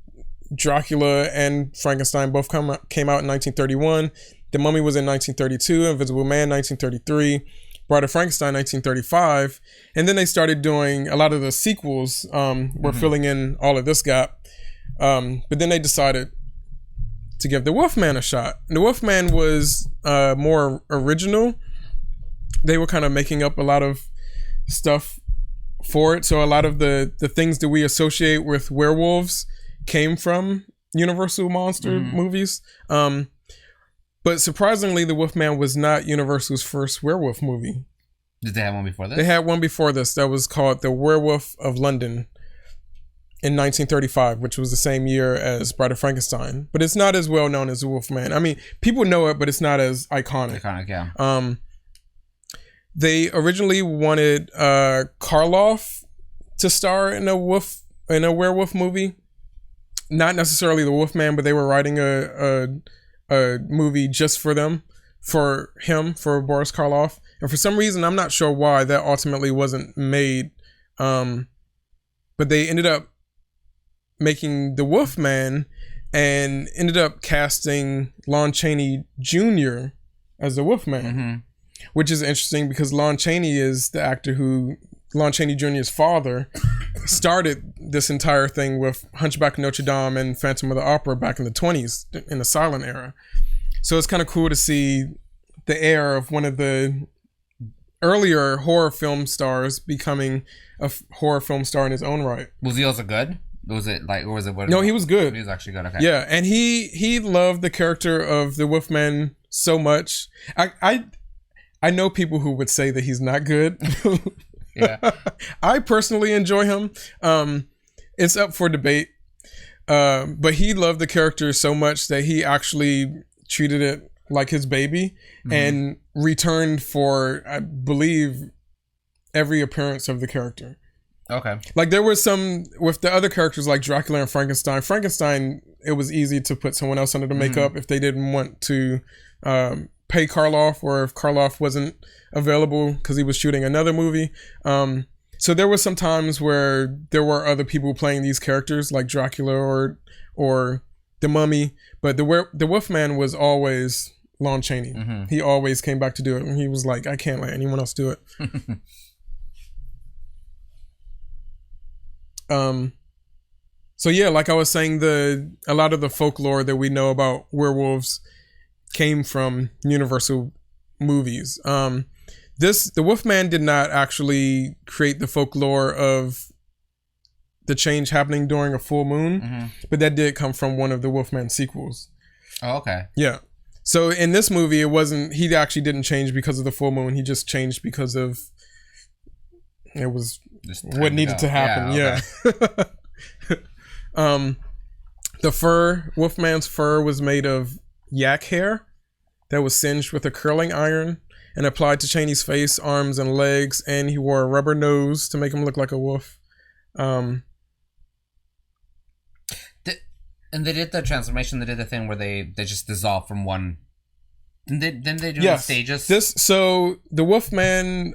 Dracula and Frankenstein both came out in 1931. The Mummy was in 1932, Invisible Man 1933, Bride of Frankenstein 1935, and then they started doing a lot of the sequels were filling in all of this gap. But then they decided to give The Wolfman a shot. And The Wolfman was more original. They were kind of making up a lot of stuff for it. So a lot of the things that we associate with werewolves came from Universal monster movies. But surprisingly, The Wolfman was not Universal's first werewolf movie. Did they have one before this? They had one before this that was called The Werewolf of London in 1935, which was the same year as Bride of Frankenstein. But it's not as well known as The Wolfman. I mean, people know it, but it's not as iconic. Yeah. They originally wanted Karloff to star in a werewolf movie. Not necessarily The Wolfman, but they were writing a movie just for him, for Boris Karloff. And for some reason, I'm not sure why, that ultimately wasn't made. But they ended up making The Wolfman and ended up casting Lon Chaney Jr. as the Wolfman, which is interesting because Lon Chaney is the actor who, Lon Chaney Jr.'s father, started this entire thing with Hunchback of Notre Dame and Phantom of the Opera back in the 20s, in the silent era. So it's kind of cool to see the heir of one of the earlier horror film stars becoming a horror film star in his own right. Was he also good? Was it like, or was it? No, he was good. He was actually good. Okay. Yeah, and he loved the character of the Wolfman so much. I know people who would say that he's not good. Yeah. I personally enjoy him. It's up for debate. But he loved the character so much that he actually treated it like his baby and returned for, I believe, every appearance of the character. Okay. Like there were some with the other characters like Dracula and Frankenstein. Frankenstein, it was easy to put someone else under the makeup if they didn't want to pay Karloff, or if Karloff wasn't available because he was shooting another movie. So there were some times where there were other people playing these characters like Dracula or the Mummy, but the Wolfman was always Lon Chaney. He always came back to do it, and he was like, I can't let anyone else do it. So yeah, like I was saying, a lot of the folklore that we know about werewolves came from Universal movies. The Wolfman did not actually create the folklore of the change happening during a full moon, but that did come from one of the Wolfman sequels. Oh, okay. Yeah. So in this movie, he actually didn't change because of the full moon. He just changed because of it was what needed to happen. Yeah. The fur, Wolfman's fur was made of yak hair that was singed with a curling iron and applied to Chaney's face, arms, and legs, and he wore a rubber nose to make him look like a wolf. And they did the transformation. They did the thing where they just dissolve from one. Didn't they do the stages? So the Wolfman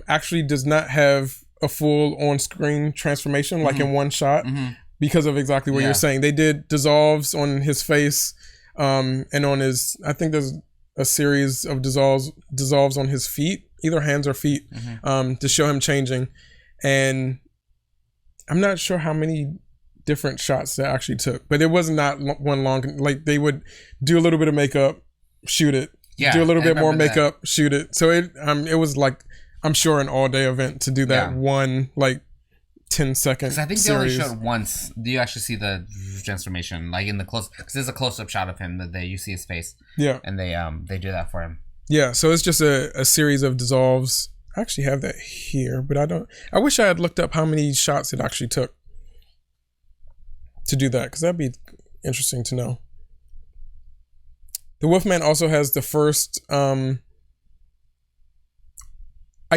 actually does not have a full on-screen transformation like in one shot because of exactly what you're saying. They did dissolves on his face and on his. I think there's a series of dissolves on his feet, either hands or feet, to show him changing. And I'm not sure how many different shots that actually took, but it was not one long. Like they would do a little bit of makeup, shoot it, do a little bit more makeup, shoot it. So it was like, I'm sure an all day event to do that one like 10-second. Because I think they only showed once. Do you actually see the transformation like in the close? Because there's a close up shot of him that you see his face. Yeah, and they do that for him. Yeah, so it's just a series of dissolves. I actually have that here, but I don't. I wish I had looked up how many shots it actually took to do that, because that'd be interesting to know. The Wolfman also has the first, I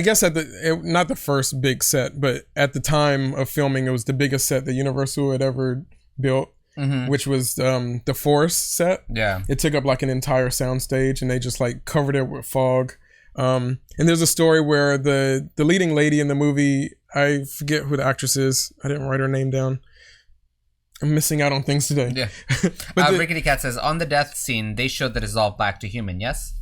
guess not the first big set, but at the time of filming, it was the biggest set that Universal had ever built, which was the Forest set. Yeah, it took up like an entire soundstage, and they just like covered it with fog. And there's a story where the leading lady in the movie, I forget who the actress is. I didn't write her name down. I'm missing out on things today. Yeah. Rickety Cat says, on the death scene, they showed the dissolve back to human, yes?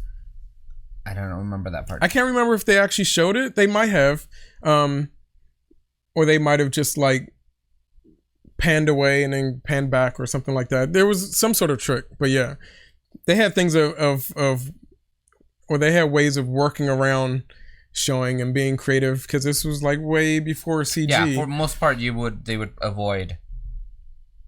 I don't remember that part. I can't remember if they actually showed it. They might have. Or they might have just like panned away and then panned back or something like that. There was some sort of trick. But yeah, they had things or they had ways of working around showing and being creative, because this was like way before CG. Yeah, for the most part, they would avoid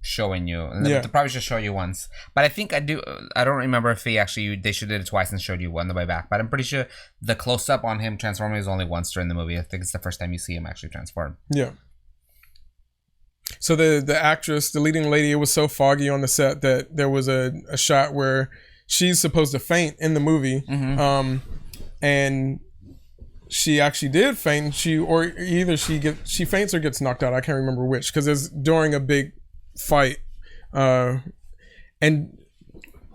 showing you, and they probably just show you once. But I think I don't remember if they should did it twice and showed you on the way back. But I'm pretty sure the close up on him transforming is only once during the movie. I think it's the first time you see him actually transform. Yeah. So the actress, the leading lady, it was so foggy on the set that there was a shot where she's supposed to faint in the movie, and she actually did faint. She faints or gets knocked out. I can't remember which, because it's during a big fight, and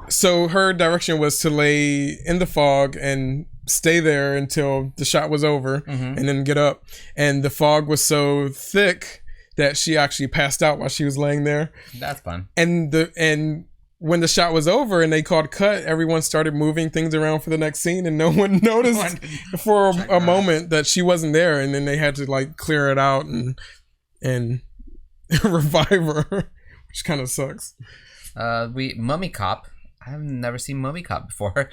so her direction was to lay in the fog and stay there until the shot was over, and then get up. And the fog was so thick that she actually passed out while she was laying there. That's fun. And when the shot was over and they called cut, everyone started moving things around for the next scene, and no one noticed for a moment that she wasn't there. And then they had to like clear it out and revive her, which kind of sucks. Mummy Cop. I've never seen Mummy Cop before.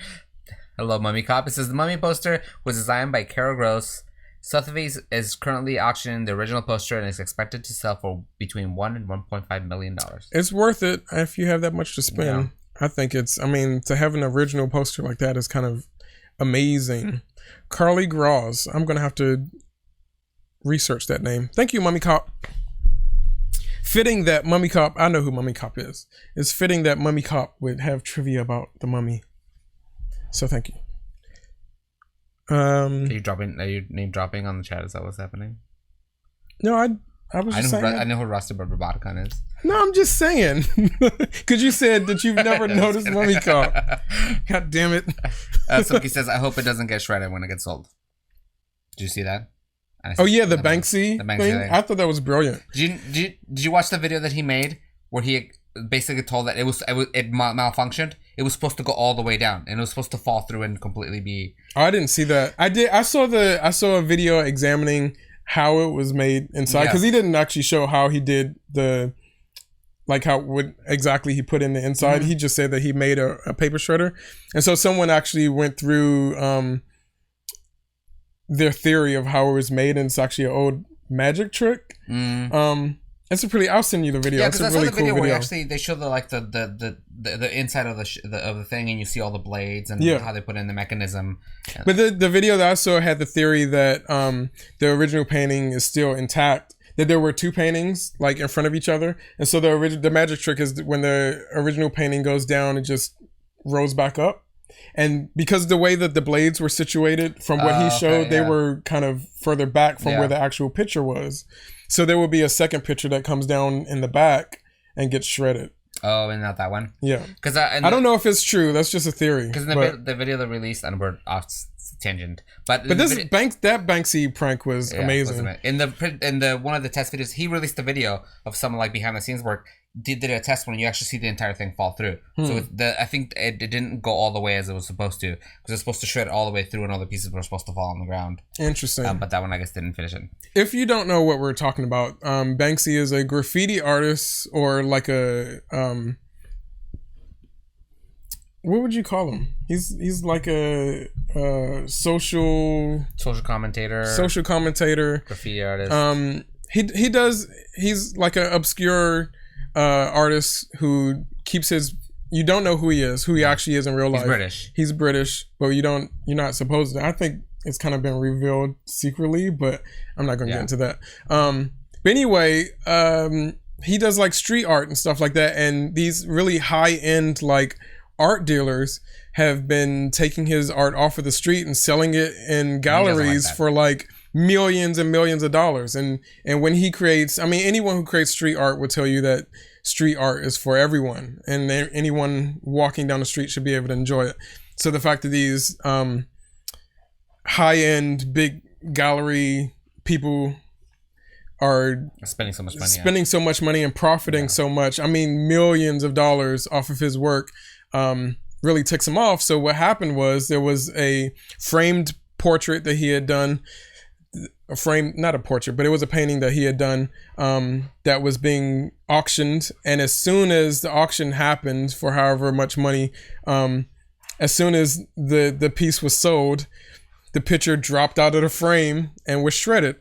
Hello, Mummy Cop. It says the Mummy poster was designed by Carol Gross. Sotheby's is currently auctioning the original poster and is expected to sell for between $1 and $1.5 million. It's worth it if you have that much to spend. Yeah. I think to have an original poster like that is kind of amazing. Carly Gross. I'm going to have to research that name. Thank you, Mummy Cop. Fitting that Mummy Cop, I know who Mummy Cop is. It's fitting that Mummy Cop would have trivia about the mummy. So thank you. Are you name dropping on the chat? Is that what's happening? No, I was just saying. I know who Rusty Barbaticon is. No, I'm just saying. Because you said that you've never noticed Mummy Cop. God damn it. Silky says, I hope it doesn't get shredded when it gets sold. Did you see that? Oh yeah, the Banksy thing? I thought that was brilliant. Did you watch the video that he made where he basically told that it malfunctioned? It was supposed to go all the way down, and it was supposed to fall through and completely be. Oh, I didn't see that. I saw a video examining how it was made inside, because he didn't actually show how he did the like how what exactly he put in the inside. He just said that he made a paper shredder, and so someone actually went through their theory of how it was made, and it's actually an old magic trick. It's a pretty. I'll send you the video. Yeah, it's because a I really saw the cool video video. where actually they show the inside of the thing, and you see all the blades and how they put in the mechanism. But the video that I saw had the theory that the original painting is still intact. That there were two paintings like in front of each other, and so the magic trick is when the original painting goes down, it just rolls back up. And because the way that the blades were situated from what he showed, they were kind of further back from where the actual picture was. So there will be a second picture that comes down in the back and gets shredded. Oh, and not that one? Yeah. Because I don't know if it's true. That's just a theory. Because the video they released, and we're off tangent, but this that Banksy prank was amazing. In the one of the test videos, he released a video of some like behind the scenes work. Did a test when you actually see the entire thing fall through. So I think it didn't go all the way as it was supposed to, because it's supposed to shred all the way through, and all the pieces were supposed to fall on the ground. Interesting. But that one I guess didn't finish it. If you don't know what we're talking about, Banksy is a graffiti artist, or like a what would you call him? He's like a social commentator, graffiti artist. He's like an obscure artist who keeps you don't know who he actually is in real life. He's British, but you're not supposed to. I think it's kind of been revealed secretly, but I'm not gonna get into that. But anyway, he does like street art and stuff like that, and these really high end like art dealers have been taking his art off of the street and selling it in galleries for like millions and millions of dollars. And when he creates, I mean, anyone who creates street art will tell you that street art is for everyone, and anyone walking down the street should be able to enjoy it. So the fact that these high-end big gallery people are spending so much money and profiting so much, I mean millions of dollars off of his work, really ticks him off. So what happened was there was a framed portrait that he had done, not a portrait, but it was a painting that he had done that was being auctioned. And as soon as the auction happened for however much money, as soon as the piece was sold, the picture dropped out of the frame and was shredded.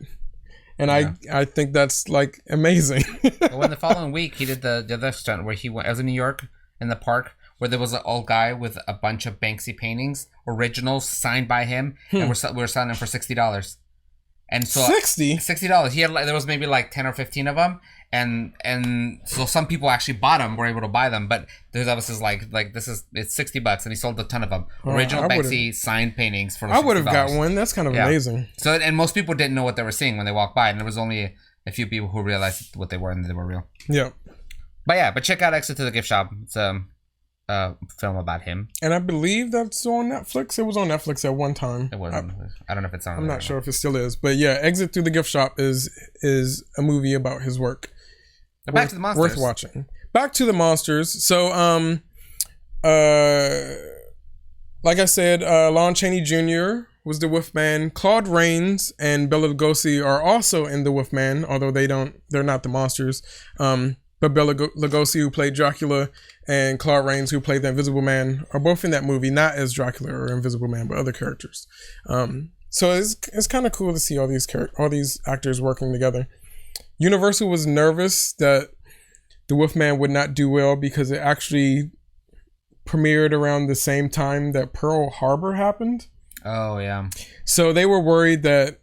And I think that's like amazing. Well, in the following week, he did the other stunt where he went. I was in New York in the park where there was an old guy with a bunch of Banksy paintings, originals signed by him, and we were selling them for $60. And so $60. He had there was maybe like 10 or 15 of them, and so some people actually bought them, were able to buy them. But there's obviously like it's $60, and he sold a ton of them. Original Banksy signed paintings for $60. I would have got one. That's kind of amazing. So and most people didn't know what they were seeing when they walked by, and there was only a few people who realized what they were and they were real. Yeah. But check out Exit to the Gift Shop. It's a film about him, and I believe that's on Netflix. It was on Netflix at one time. It wasn't. I don't know if it's on. I'm not sure if it still is, but yeah, Exit Through the Gift Shop is a movie about his work. Back to the monsters. Worth watching. Back to the monsters. So like I said, Lon Chaney Jr. was the Wolfman. Claude Rains and Bela Lugosi are also in the Wolfman, although they're not the monsters. But Bela Lugosi, who played Dracula, and Claude Rains, who played the Invisible Man, are both in that movie, not as Dracula or Invisible Man, but other characters. So it's kind of cool to see all these actors working together. Universal was nervous that the Wolfman would not do well because it actually premiered around the same time that Pearl Harbor happened. Oh yeah. So they were worried that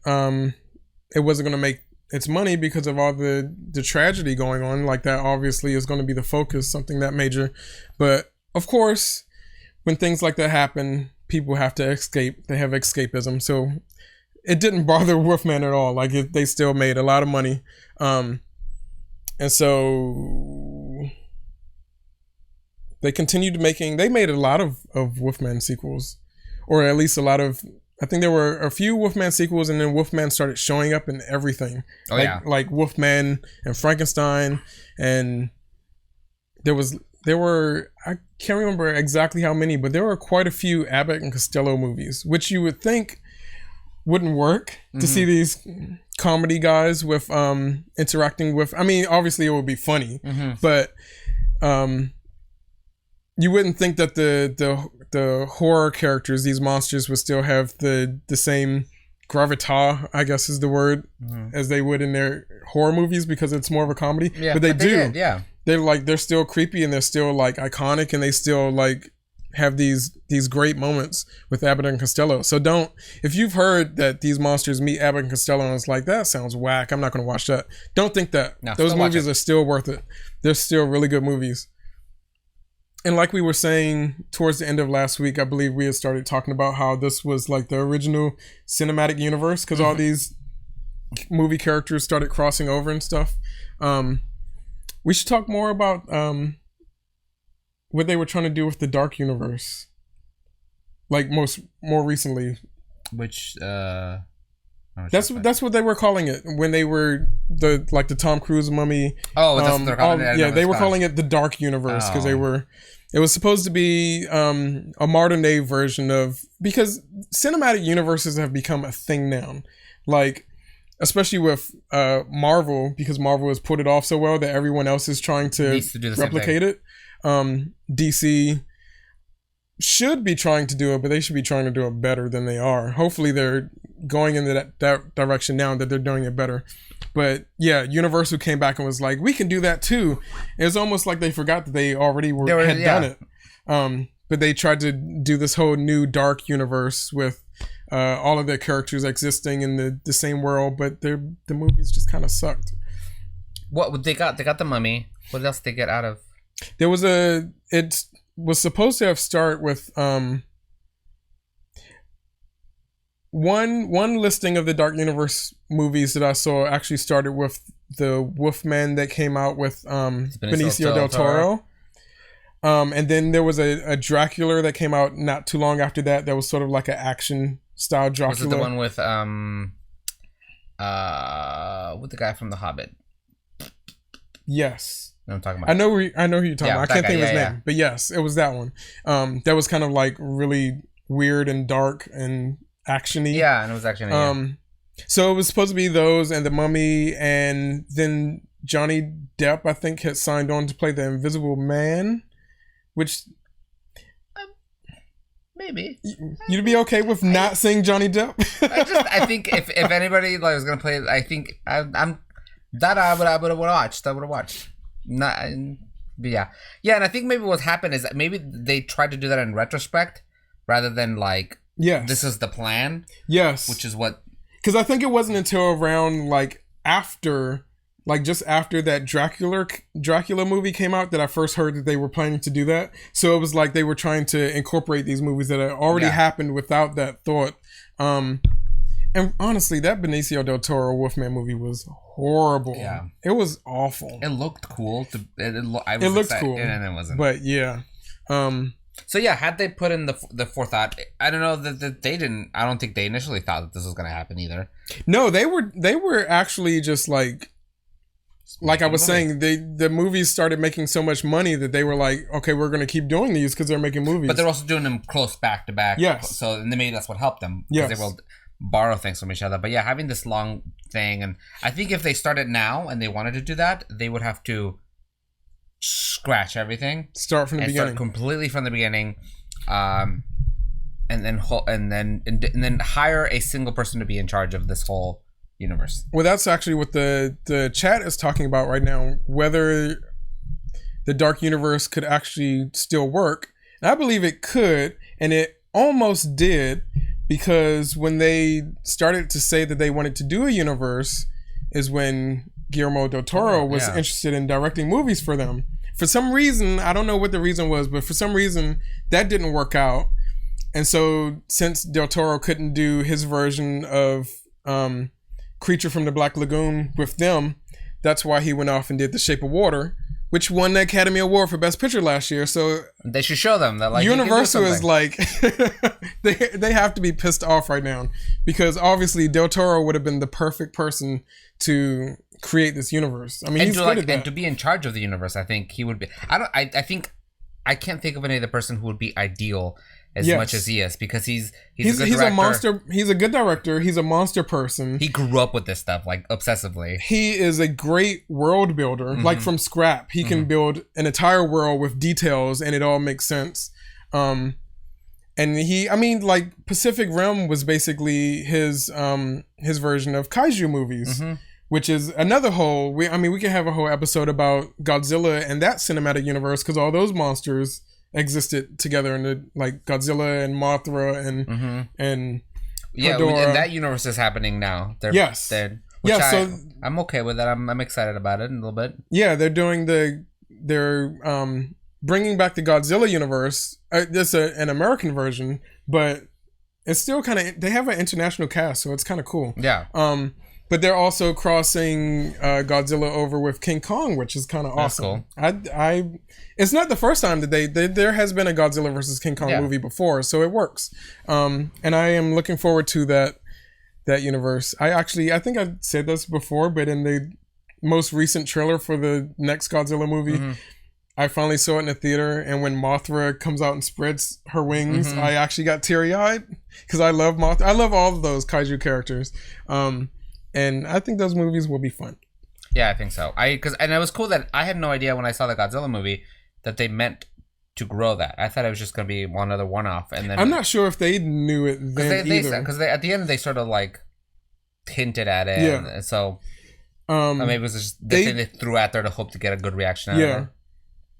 it wasn't going to make its money because of all the tragedy going on. Like that obviously is going to be the focus, something that major. But of course, when things like that happen, people have to escape. They have escapism. So it didn't bother Wolfman at all. Like they still made a lot of money. And so they continued making, they made a lot of Wolfman sequels, or at least a lot of, I think there were a few Wolfman sequels, and then Wolfman started showing up in everything. Like Wolfman and Frankenstein, and there were, I can't remember exactly how many, but there were quite a few Abbott and Costello movies, which you would think wouldn't work to see these comedy guys with interacting with. I mean, obviously it would be funny, but you wouldn't think that the horror characters, these monsters, would still have the same gravitas, I guess is the word, as they would in their horror movies, because it's more of a comedy. Yeah, but they do. Yeah. They're still creepy and they're still like iconic, and they still like have these great moments with Abbott and Costello. So if you've heard that these monsters meet Abbott and Costello and it's like, that sounds whack, I'm not going to watch that. Don't think that. No, those movies are still worth it. They're still really good movies. And like we were saying towards the end of last week, I believe we had started talking about how this was like the original cinematic universe, because all these movie characters started crossing over and stuff. We should talk more about what they were trying to do with the Dark Universe, like more recently. Which that's what they were calling it when they were the Tom Cruise Mummy. Oh, that's what they're calling it. Yeah, they were calling it the Dark Universe because it was supposed to be a modern day version of, because cinematic universes have become a thing now, like especially with Marvel, because Marvel has put it off so well that everyone else is trying to replicate it. DC should be trying to do it, but they should be trying to do it better than they are. Hopefully they're going in that direction now, that they're doing it better. But yeah, Universal came back and was like, we can do that too. It's almost like they forgot that they already had done it. But they tried to do this whole new dark universe with all of their characters existing in the same world, but the movies just kind of sucked. What they got? They got the Mummy. What else did they get out of? There was it was supposed to have start with one listing of the Dark Universe movies that I saw actually started with the Wolfman that came out with Benicio del Toro. And then there was a Dracula that came out not too long after that was sort of like an action style Dracula. Was it the one with the guy from The Hobbit? Yes. I'm talking about. I know who you're talking about. I can't think of his name, but yes, it was that one. That was kind of like really weird and dark and actiony. Yeah, and it was actiony. So it was supposed to be those and the Mummy, and then Johnny Depp, I think, had signed on to play the Invisible Man, which maybe you'd be okay with not seeing Johnny Depp. I think if anybody like was gonna play it, I think I would have watched. Not, but yeah, and I think maybe what happened is that maybe they tried to do that in retrospect rather than like, this is the plan. Yes, which is what, because I think it wasn't until around just after that Dracula movie came out that I first heard that they were planning to do that. So it was like they were trying to incorporate these movies that had already happened without that thought. And honestly, that Benicio del Toro Wolfman movie was horrible. Yeah, it was awful. It looked cool. It looked cool, and it wasn't. But yeah. So yeah, had they put in the forethought, I don't know that they didn't. I don't think they initially thought that this was going to happen either. No, they were actually just like I was saying, the movies started making so much money that they were like, okay, we're going to keep doing these because they're making movies. But they're also doing them close back to back. Yes. So maybe that's what helped them. Because they will borrow things from each other. But yeah, having this long thing, and I think if they started now and they wanted to do that, they would have to scratch everything, start from the beginning, start completely from the beginning, and then hire a single person to be in charge of this whole universe. Well, that's actually what the chat is talking about right now, whether the Dark Universe could actually still work. And I believe it could, and it almost did, because when they started to say that they wanted to do a universe is when Guillermo del Toro was interested in directing movies for them. For some reason, I don't know what the reason was, but for some reason that didn't work out. And so since del Toro couldn't do his version of Creature from the Black Lagoon with them, that's why he went off and did The Shape of Water, which won the Academy Award for Best Picture last year. So they should show them that, like, Universal is like they have to be pissed off right now, because obviously Del Toro would have been the perfect person to create this universe. I mean, he's good at that. And to be in charge of the universe, I think he would be. I can't think of any other person who would be ideal as much as he is, because he's a good he's director. a monster. He's a good director. He's a monster person. He grew up with this stuff, like, obsessively. He is a great world builder, like from scrap. He can build an entire world with details, and it all makes sense. And like Pacific Rim was basically his version of kaiju movies, which is another whole. We can have a whole episode about Godzilla and that cinematic universe, because all those monsters existed together in the, like, Godzilla and Mothra and Ghidorah. And that universe is happening now. I'm okay with that. I'm excited about it a little bit. Yeah, they're doing they're bringing back the Godzilla universe. It's an American version, but it's still kind of, they have an international cast, so it's kind of cool. Yeah. But they're also crossing Godzilla over with King Kong, which is kind of awesome. Cool. It's not the first time that there has been a Godzilla versus King Kong movie before, so it works. And I am looking forward to that universe. I think I said this before, but in the most recent trailer for the next Godzilla movie, I finally saw it in the theater, and when Mothra comes out and spreads her wings, I actually got teary-eyed, because I love Mothra. I love all of those kaiju characters. And I think those movies will be fun. Yeah, I think so. And it was cool that I had no idea when I saw the Godzilla movie that they meant to grow that. I thought it was just going to be another one-off. And then I'm not sure if they knew it then either. Because at the end, they sort of, like, hinted at it. Yeah. And so maybe it was just the thing they threw out there to hope to get a good reaction out of it.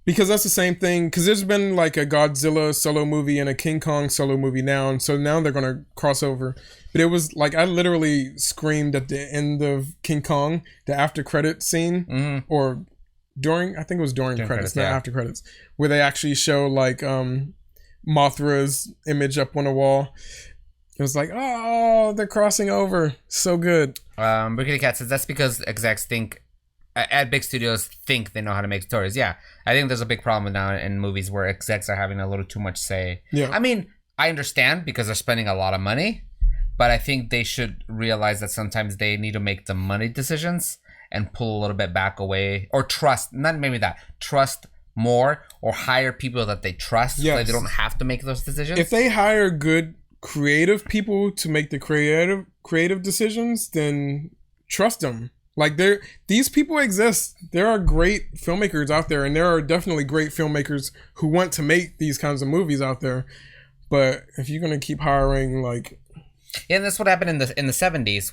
Because that's the same thing. Because there's been like a Godzilla solo movie and a King Kong solo movie now. And so now they're going to cross over. But it was like, I literally screamed at the end of King Kong, the after credit scene, or during, I think it was during credits, not after credits, where they actually show like Mothra's image up on a wall. It was like, oh, they're crossing over. So good. Rickety Cat says that's because execs think, at big studios, think they know how to make stories. Yeah, I think there's a big problem now in movies where execs are having a little too much say. Yeah. I mean, I understand because they're spending a lot of money, but I think they should realize that sometimes they need to make the money decisions and pull a little bit back away, or trust more, or hire people that they trust so that they don't have to make those decisions. If they hire good creative people to make the creative decisions, then trust them. Like, these people exist. There are great filmmakers out there, and there are definitely great filmmakers who want to make these kinds of movies out there. But if you're gonna keep hiring, like, and that's what happened in the 70s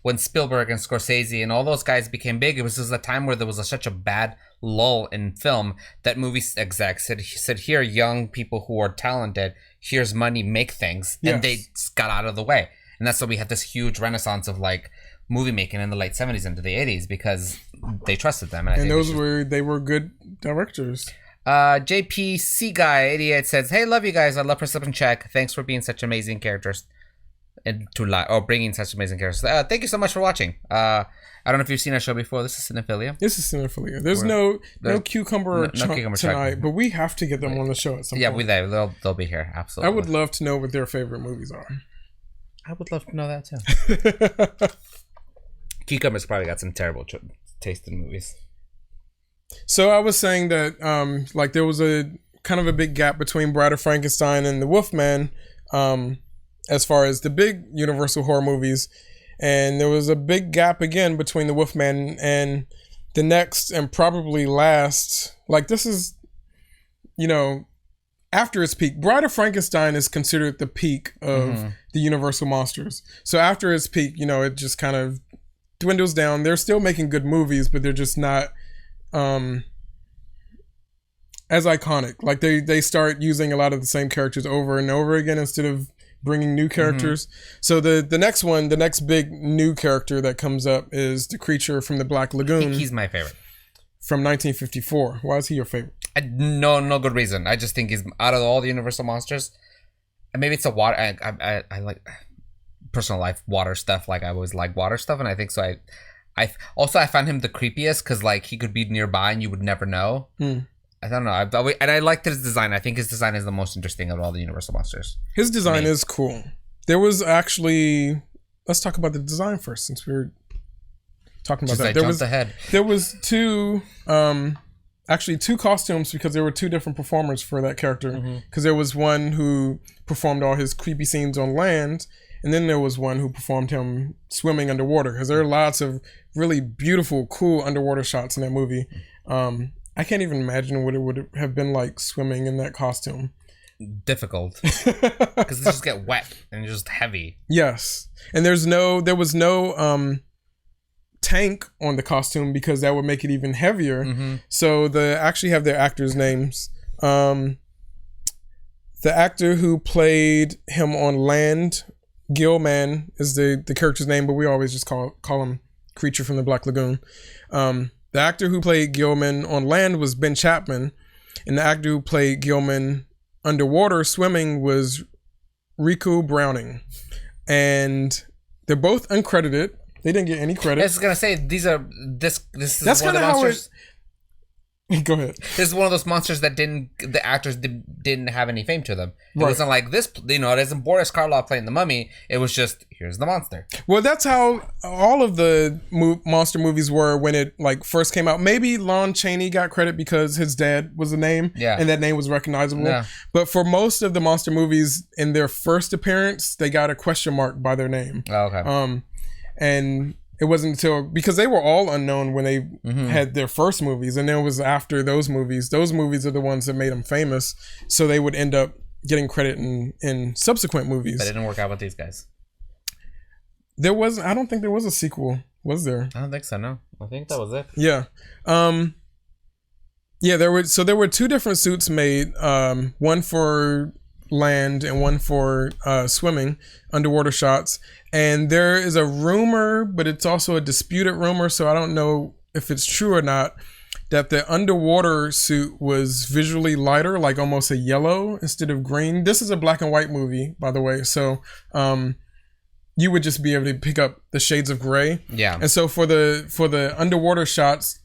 when Spielberg and Scorsese and all those guys became big. It was just a time where there was such a bad lull in film that movie execs said, here, young people who are talented, here's money, make things, and they got out of the way. And that's why we had this huge renaissance of like movie making in the late 70s into the 80s, because they trusted them. And they were good directors. JPC Guy 88 says, hey, love you guys. I love Perception Check. Thanks for being such amazing characters and bringing such amazing characters. Thank you so much for watching. I don't know if you've seen our show before. This is Cinephilia. There's no cucumber tonight, but we have to get them on the show at some point. Yeah, they'll be here. Absolutely. I would love to know what their favorite movies are. I would love to know that too. Cucumber's probably got some terrible taste in movies. So I was saying that like there was a kind of a big gap between Bride of Frankenstein and The Wolfman, as far as the big Universal horror movies, and there was a big gap again between The Wolfman and the next and probably last. Like, this is, after its peak. Bride of Frankenstein is considered the peak of the Universal monsters. So after its peak, it just kind of dwindles down. They're still making good movies, but they're just not as iconic. Like, they start using a lot of the same characters over and over again instead of bringing new characters. So the next big new character that comes up is the creature from the Black Lagoon. I think he's my favorite. From 1954. Why is he your favorite? No good reason. I just think he's, out of all the Universal monsters, and maybe it's a water. I like personal life water stuff. Like, I always like water stuff, and I think so. I find him the creepiest because, like, he could be nearby and you would never know. I don't know. And I liked his design. I think his design is the most interesting of all the Universal monsters. His design is cool. There was actually, let's talk about the design first, since we're talking about that. There was two. actually 2 costumes because there were 2 different performers for that character. Because there was one who performed all his creepy scenes on land, and then there was one who performed him swimming underwater. Because there are lots of really beautiful, cool underwater shots in that movie. I can't even imagine what it would have been like swimming in that costume. Difficult. Because they just get wet and just heavy. Yes. And there was no tank on the costume because that would make it even heavier. So they actually have their actors' names. The actor who played him on land, Gilman is the character's name, but we always just call him Creature from the Black Lagoon. The actor who played Gilman on land was Ben Chapman, and the actor who played Gilman underwater swimming was Riku Browning. And they're both uncredited. They didn't get any credit. I was gonna say this is That's one of the how monsters. Go ahead. This is one of those monsters that the actors didn't have any fame to them. It Right. wasn't like this, it isn't Boris Karloff playing the mummy. It was just, here's the monster. Well, that's how all of the monster movies were when it like first came out. Maybe Lon Chaney got credit because his dad was the name, and that name was recognizable. Yeah. But for most of the monster movies, in their first appearance, they got a question mark by their name. Oh, okay. And it wasn't until, because they were all unknown when they had their first movies, and then it was after those movies are the ones that made them famous, so they would end up getting credit in subsequent movies. But it didn't work out with these guys. I don't think there was a sequel, was there? I don't think so, no. I think that was it. Yeah. Yeah, there were 2 different suits made, one for land and one for swimming, underwater shots. And there is a rumor, but it's also a disputed rumor, so I don't know if it's true or not, that the underwater suit was visually lighter, like almost a yellow instead of green. This is a black and white movie, by the way, so you would just be able to pick up the shades of gray. Yeah. And so for the underwater shots,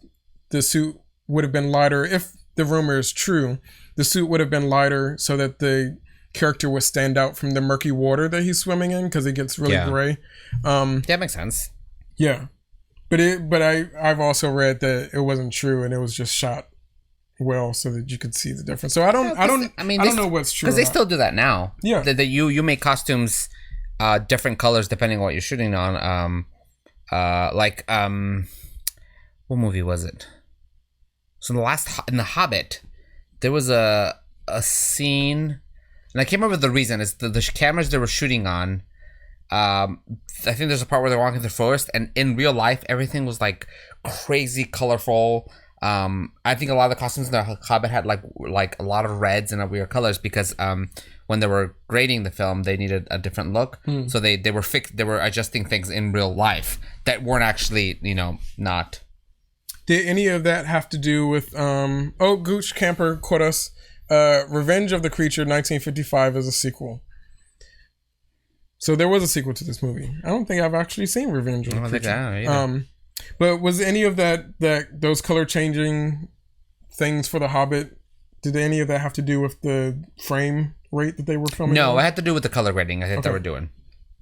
the suit would have been lighter. If the rumor is true, the suit would have been lighter so that the character would stand out from the murky water that he's swimming in, because it gets really gray. That makes sense. Yeah. But I've also read that it wasn't true and it was just shot well so that you could see the difference. So I don't know what's true. Because they still do that now. Yeah. That you make costumes different colors depending on what you're shooting on. What movie was it? So in the Hobbit, there was a scene, and I can't remember the reason. It's the cameras they were shooting on. I think there's a part where they're walking through the forest, and in real life, everything was like crazy colorful. I think a lot of the costumes in the Hobbit had like a lot of reds and weird colors because when they were grading the film, they needed a different look. So they were adjusting things in real life that weren't actually not. Did any of that have to do with Gooch Camper quote us, Revenge of the Creature 1955 is a sequel. So there was a sequel to this movie. I don't think I've actually seen Revenge of the Creature. But was any of those color changing things for The Hobbit, did any of that have to do with the frame rate that they were filming? No, it had to do with the color grading I think they were doing.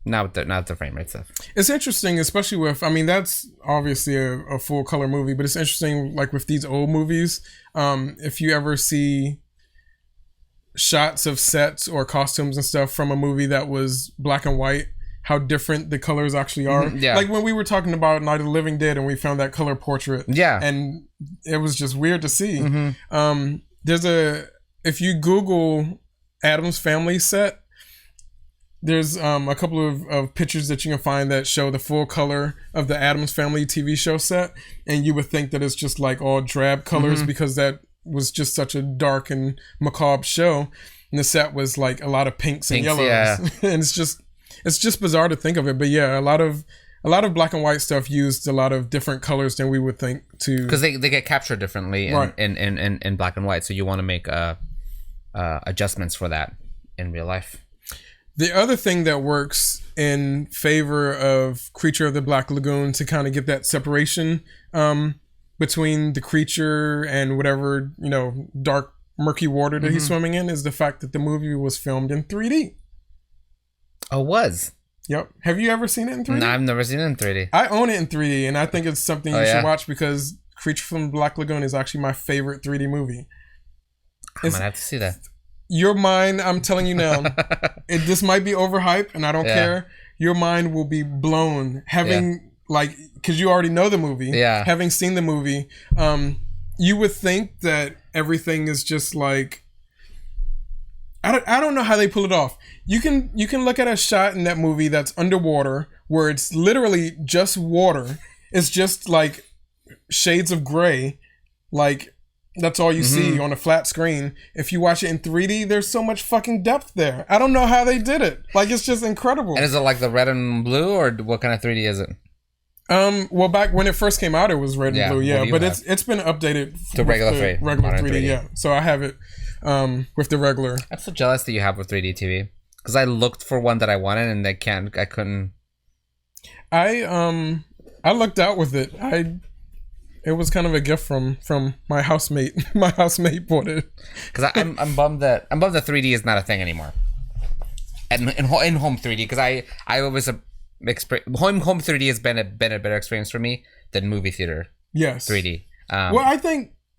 Not the frame rate stuff. It's interesting, especially with, that's obviously a full color movie, but it's interesting, like with these old movies, if you ever see shots of sets or costumes and stuff from a movie that was black and white, how different the colors actually are. Yeah. Like when we were talking about Night of the Living Dead and we found that color portrait. Yeah. And it was just weird to see. If you Google Addams Family set, there's a couple of pictures that you can find that show the full color of the Addams Family TV show set, and you would think that it's just like all drab colors because that was just such a dark and macabre show, and the set was like a lot of pinks and yellows. Yeah. And it's just bizarre to think of it, but yeah, a lot of black and white stuff used a lot of different colors than we would think to, because they get captured differently in black and white, so you want to make adjustments for that in real life. The other thing that works in favor of Creature of the Black Lagoon to kind of get that separation between the creature and whatever, dark, murky water that he's swimming in is the fact that the movie was filmed in 3D. Oh, it was? Yep. Have you ever seen it in 3D? No, I've never seen it in 3D. I own it in 3D, and I think it's something you should watch because Creature from the Black Lagoon is actually my favorite 3D movie. I'm gonna have to see that. Your mind, I'm telling you now, this might be overhyped, and I don't care. Your mind will be blown having because you already know the movie. Yeah. Having seen the movie, you would think that everything is just like. I don't know how they pull it off. You can look at a shot in that movie that's underwater where it's literally just water. It's just like shades of gray, like that's all you see on a flat screen. If you watch it in 3D, there's so much fucking depth there. I don't know how they did it. Like it's just incredible. And is it like the red and blue, or what kind of 3D is it? Well, back when it first came out, it was red and blue, but it's been updated to regular 3D. Yeah, so I have it with the regular. I'm so jealous that you have a 3D TV because I looked for one that I wanted and I couldn't. I lucked out with it. It was kind of a gift from my housemate. My housemate bought it. Because I'm bummed that 3D is not a thing anymore. In home 3D, because I always home 3D has been a better experience for me than movie theater. Yes. 3D. Well,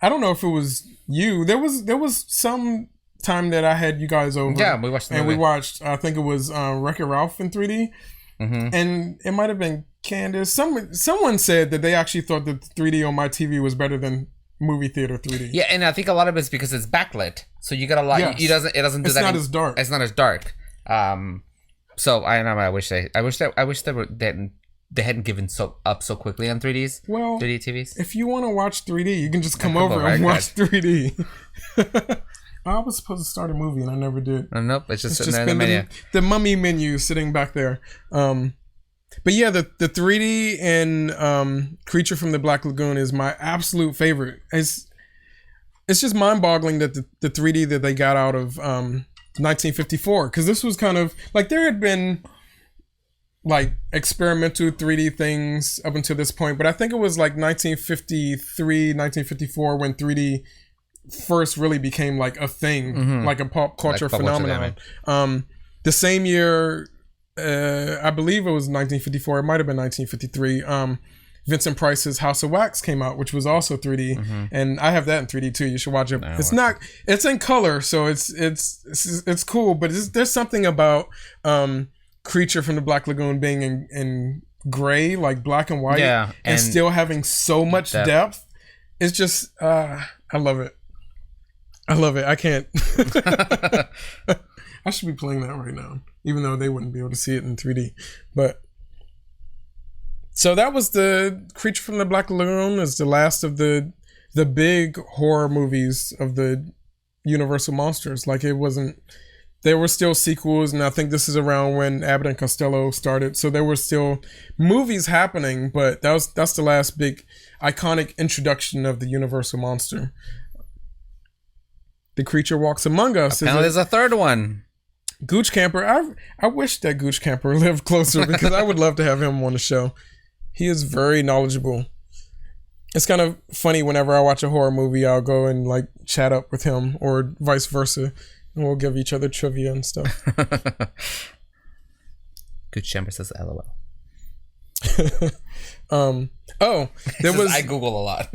I don't know if it was you. There was some time that I had you guys over. Yeah, we watched the movie. We watched. I think it was Wreck-It Ralph in 3D, and it might have been Candace. Someone said that they actually thought that 3D on my TV was better than movie theater 3D. Yeah, and I think a lot of it's because it's backlit, so you get a lot. Yes. It doesn't do that. It's not as dark. It's not as dark. So I know. I wish they hadn't given so quickly on 3Ds. Well, 3D TVs. If you want to watch 3D, you can just come over and watch 3D. I was supposed to start a movie and I never did. Nope, it's just sitting there in the menu. The mummy menu sitting back there. But yeah, the 3D and Creature from the Black Lagoon is my absolute favorite. It's just mind-boggling that the 3D that they got out of 1954, because this was kind of like there had been like experimental 3D things up until this point, but I think it was like 1953, 1954 when 3D first really became like a thing, like a pop culture phenomenon. The same year, I believe it was 1954, it might have been 1953, Vincent Price's House of Wax came out, which was also 3D, and I have that in 3D too. You should watch it. It's in color, so it's cool, but there's something about Creature from the Black Lagoon being in gray, like black and white, and still having so much depth. It's just I love it. I can't. I should be playing that right now, even though they wouldn't be able to see it in 3D. But so that was the Creature from the Black Lagoon. Is the last of the big horror movies of the Universal monsters. Like it wasn't. There were still sequels, and I think this is around when Abbott and Costello started. So there were still movies happening, but that's the last big iconic introduction of the Universal monster. The Creature Walks Among Us. Apparently there's a third one. Gooch Camper. I wish that Gooch Camper lived closer because I would love to have him on the show. He is very knowledgeable. It's kind of funny whenever I watch a horror movie, I'll go and like chat up with him or vice versa. And we'll give each other trivia and stuff. Gooch Camper says LOL. I Google a lot.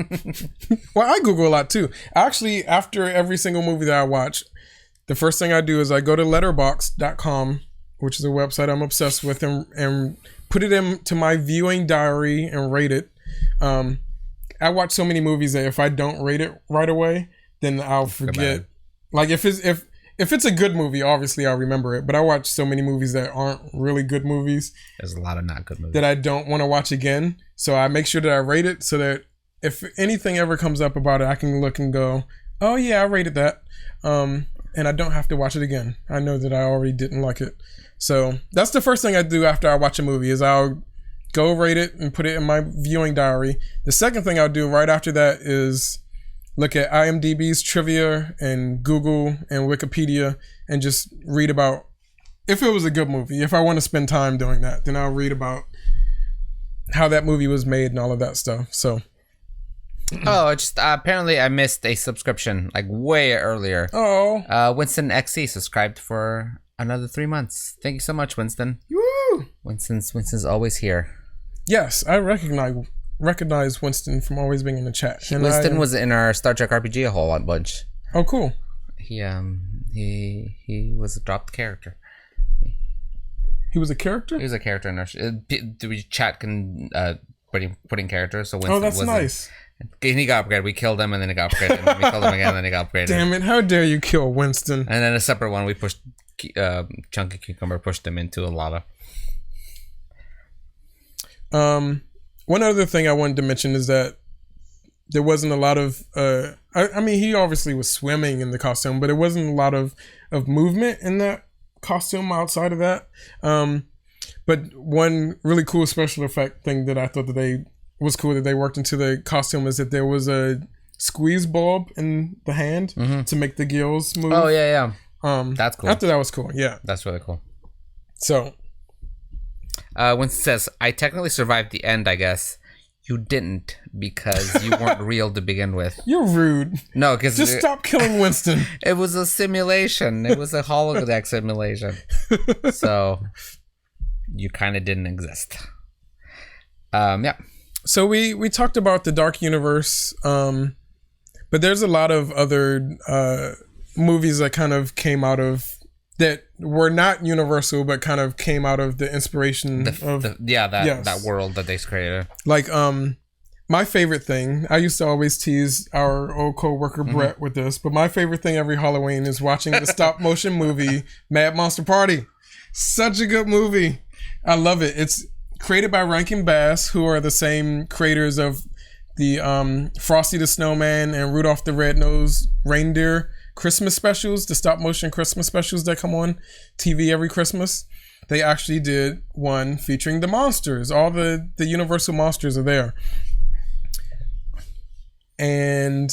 Well, I Google a lot too. Actually, after every single movie that I watch, the first thing I do is I go to letterboxd.com, which is a website I'm obsessed with, and put it into my viewing diary and rate it. I watch so many movies that if I don't rate it right away, then I'll forget. Like if it's a good movie, obviously I'll remember it. But I watch so many movies that aren't really good movies. There's a lot of not good movies that I don't want to watch again. So I make sure that I rate it so that if anything ever comes up about it, I can look and go, oh yeah, I rated that. And I don't have to watch it again. I know that I already didn't like it. So that's the first thing I do after I watch a movie is I'll go rate it and put it in my viewing diary. The second thing I'll do right after that is look at IMDb's trivia and Google and Wikipedia and just read about if it was a good movie. If I want to spend time doing that, then I'll read about how that movie was made and all of that stuff. So apparently I missed a subscription like way earlier. Winston XC subscribed for another 3 months. Thank you so much, Winston. Woo! Winston's always here. Yes, I recognize recognize Winston from always being in the chat. And Winston was in our Star Trek RPG a whole lot bunch. Oh, cool. He was a dropped character. He was a character? He was a character in our chat can putting characters. So Winston that's nice. He got upgraded. We killed him and then he got upgraded. And then we killed him again and then he got upgraded. Damn it, how dare you kill Winston? And then a separate one we pushed Chunky Cucumber pushed him into a lava. One other thing I wanted to mention is that there wasn't a lot of I mean he obviously was swimming in the costume, but there wasn't a lot of movement in that costume outside of that. But one really cool special effect thing that I thought that was cool that they worked into the costume is that there was a squeeze bulb in the hand to make the gills move. Oh yeah. That's cool. I thought that was cool. Yeah, that's really cool. So Winston says, I technically survived the end, I guess. You didn't, because you weren't real to begin with. You're rude. No, because... Just stop killing Winston. It was a simulation. It was a holodeck simulation. So, you kind of didn't exist. Yeah. So we talked about the Dark Universe, but there's a lot of other movies that kind of came out of... that were not Universal, but kind of came out of the inspiration that world that they created. Like, my favorite thing, I used to always tease our old co-worker Brett with this, but my favorite thing every Halloween is watching the stop motion movie Mad Monster Party. Such a good movie. I love it. It's created by Rankin Bass, who are the same creators of the Frosty the Snowman and Rudolph the Red-Nosed Reindeer Christmas specials, the stop motion Christmas specials that come on TV every Christmas. They actually did one featuring the monsters. All the Universal monsters are there. And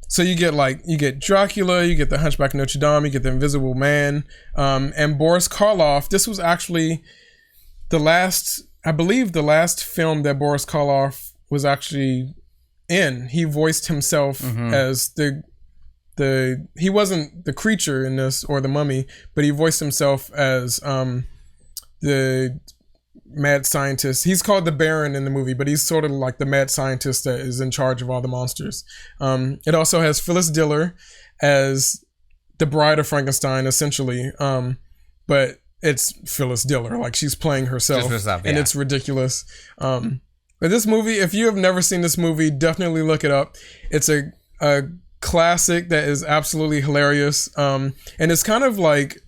so you get Dracula, you get the Hunchback of Notre Dame, you get the Invisible Man, and Boris Karloff. This was actually the last film that Boris Karloff was actually in. He voiced himself as he wasn't the creature in this or the mummy, but he voiced himself as the mad scientist. He's called the Baron in the movie, but he's sort of like the mad scientist that is in charge of all the monsters. It also has Phyllis Diller as the bride of Frankenstein, essentially, but it's Phyllis Diller, like she's playing herself, and it's ridiculous. But this movie, if you have never seen this movie, definitely look it up. It's a classic that is absolutely hilarious, and it's kind of the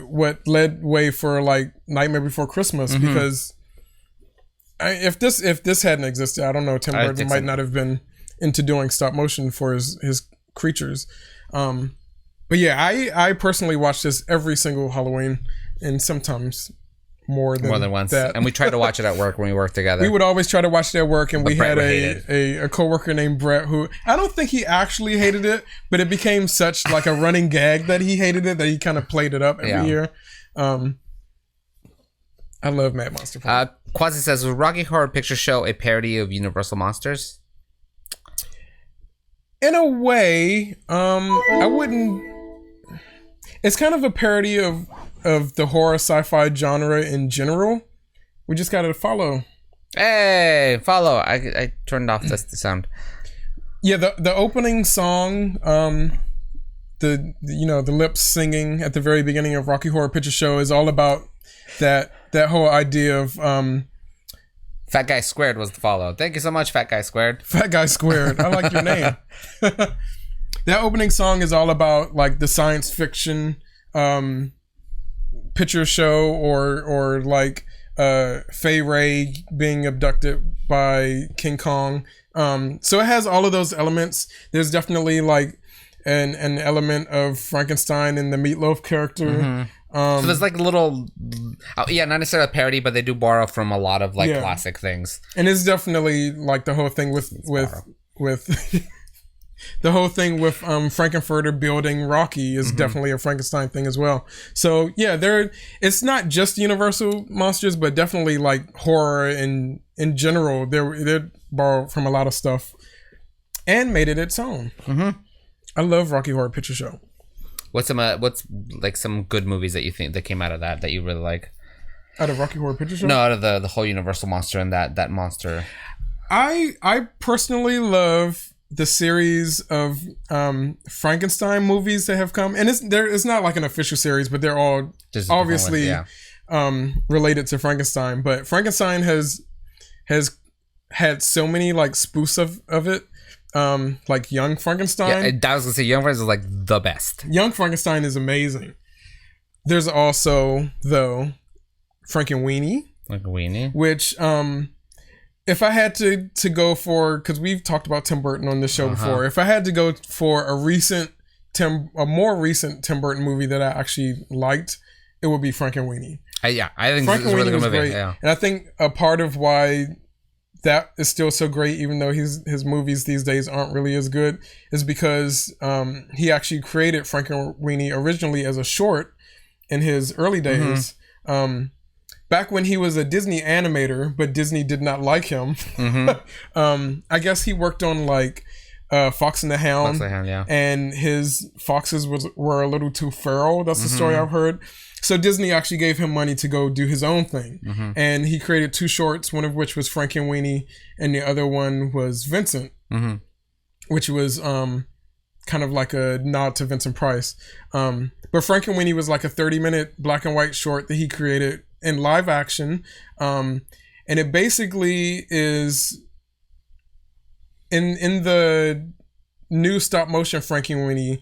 what led way for like Nightmare Before Christmas, because if this hadn't existed, I don't know, Tim Burton might not have been into doing stop motion for his creatures. But yeah, I personally watch this every single Halloween, and sometimes more than once. That. And we tried to watch it at work when we worked together. We would always try to watch it at work, and we had a coworker named Brett who I don't think he actually hated it, but it became such like a running gag that he hated it that he kind of played it up every year. I love Mad Monster Party. Quasi says, was Rocky Horror Picture Show a parody of Universal Monsters? In a way, I wouldn't. It's kind of a parody of the horror sci-fi genre in general. We just gotta follow. Hey, follow! I turned off the sound. Yeah, the opening song, the lips singing at the very beginning of Rocky Horror Picture Show is all about that whole idea of Fat Guy Squared was the follow. Thank you so much, Fat Guy Squared. Fat Guy Squared. I like your name. That opening song is all about like the science fiction picture show or like Fay Ray being abducted by King Kong. So it has all of those elements. There's definitely like an element of Frankenstein in the Meatloaf character. So there's like a little, not necessarily a parody, but they do borrow from a lot of like classic things. And it's definitely like the whole thing with the whole thing with Frankenfurter building Rocky is definitely a Frankenstein thing as well. So yeah, it's not just Universal monsters, but definitely like horror in general. They borrow from a lot of stuff and made it its own. I love Rocky Horror Picture Show. What's like some good movies that you think that came out of that you really like? Out of Rocky Horror Picture Show? No, out of the whole Universal monster and that monster. I personally love the series of Frankenstein movies that have come, and it's not like an official series, but they're all just obviously related to Frankenstein. But Frankenstein has had so many like spoofs of it. Like Young Frankenstein. Yeah, I was gonna say Young Frankenstein is like the best. Young Frankenstein is amazing. There's also though Frankenweenie. Frankenweenie. Which if I had to go for, because we've talked about Tim Burton on this show before, if I had to go for a more recent Tim Burton movie that I actually liked, it would be Frankenweenie. I think it's a really good movie. Great. Yeah. And I think a part of why that is still so great, even though his movies these days aren't really as good, is because he actually created Frankenweenie originally as a short in his early days. Back when he was a Disney animator, but Disney did not like him. I guess he worked on like Fox and the Hound, and his foxes were a little too feral. That's the story I've heard. So Disney actually gave him money to go do his own thing, and he created 2 shorts, one of which was Frankenweenie, and the other one was Vincent, which was kind of like a nod to Vincent Price. But Frankenweenie was like a 30-minute black and white short that he created in live action, and it basically is in the new stop motion Frankenweenie.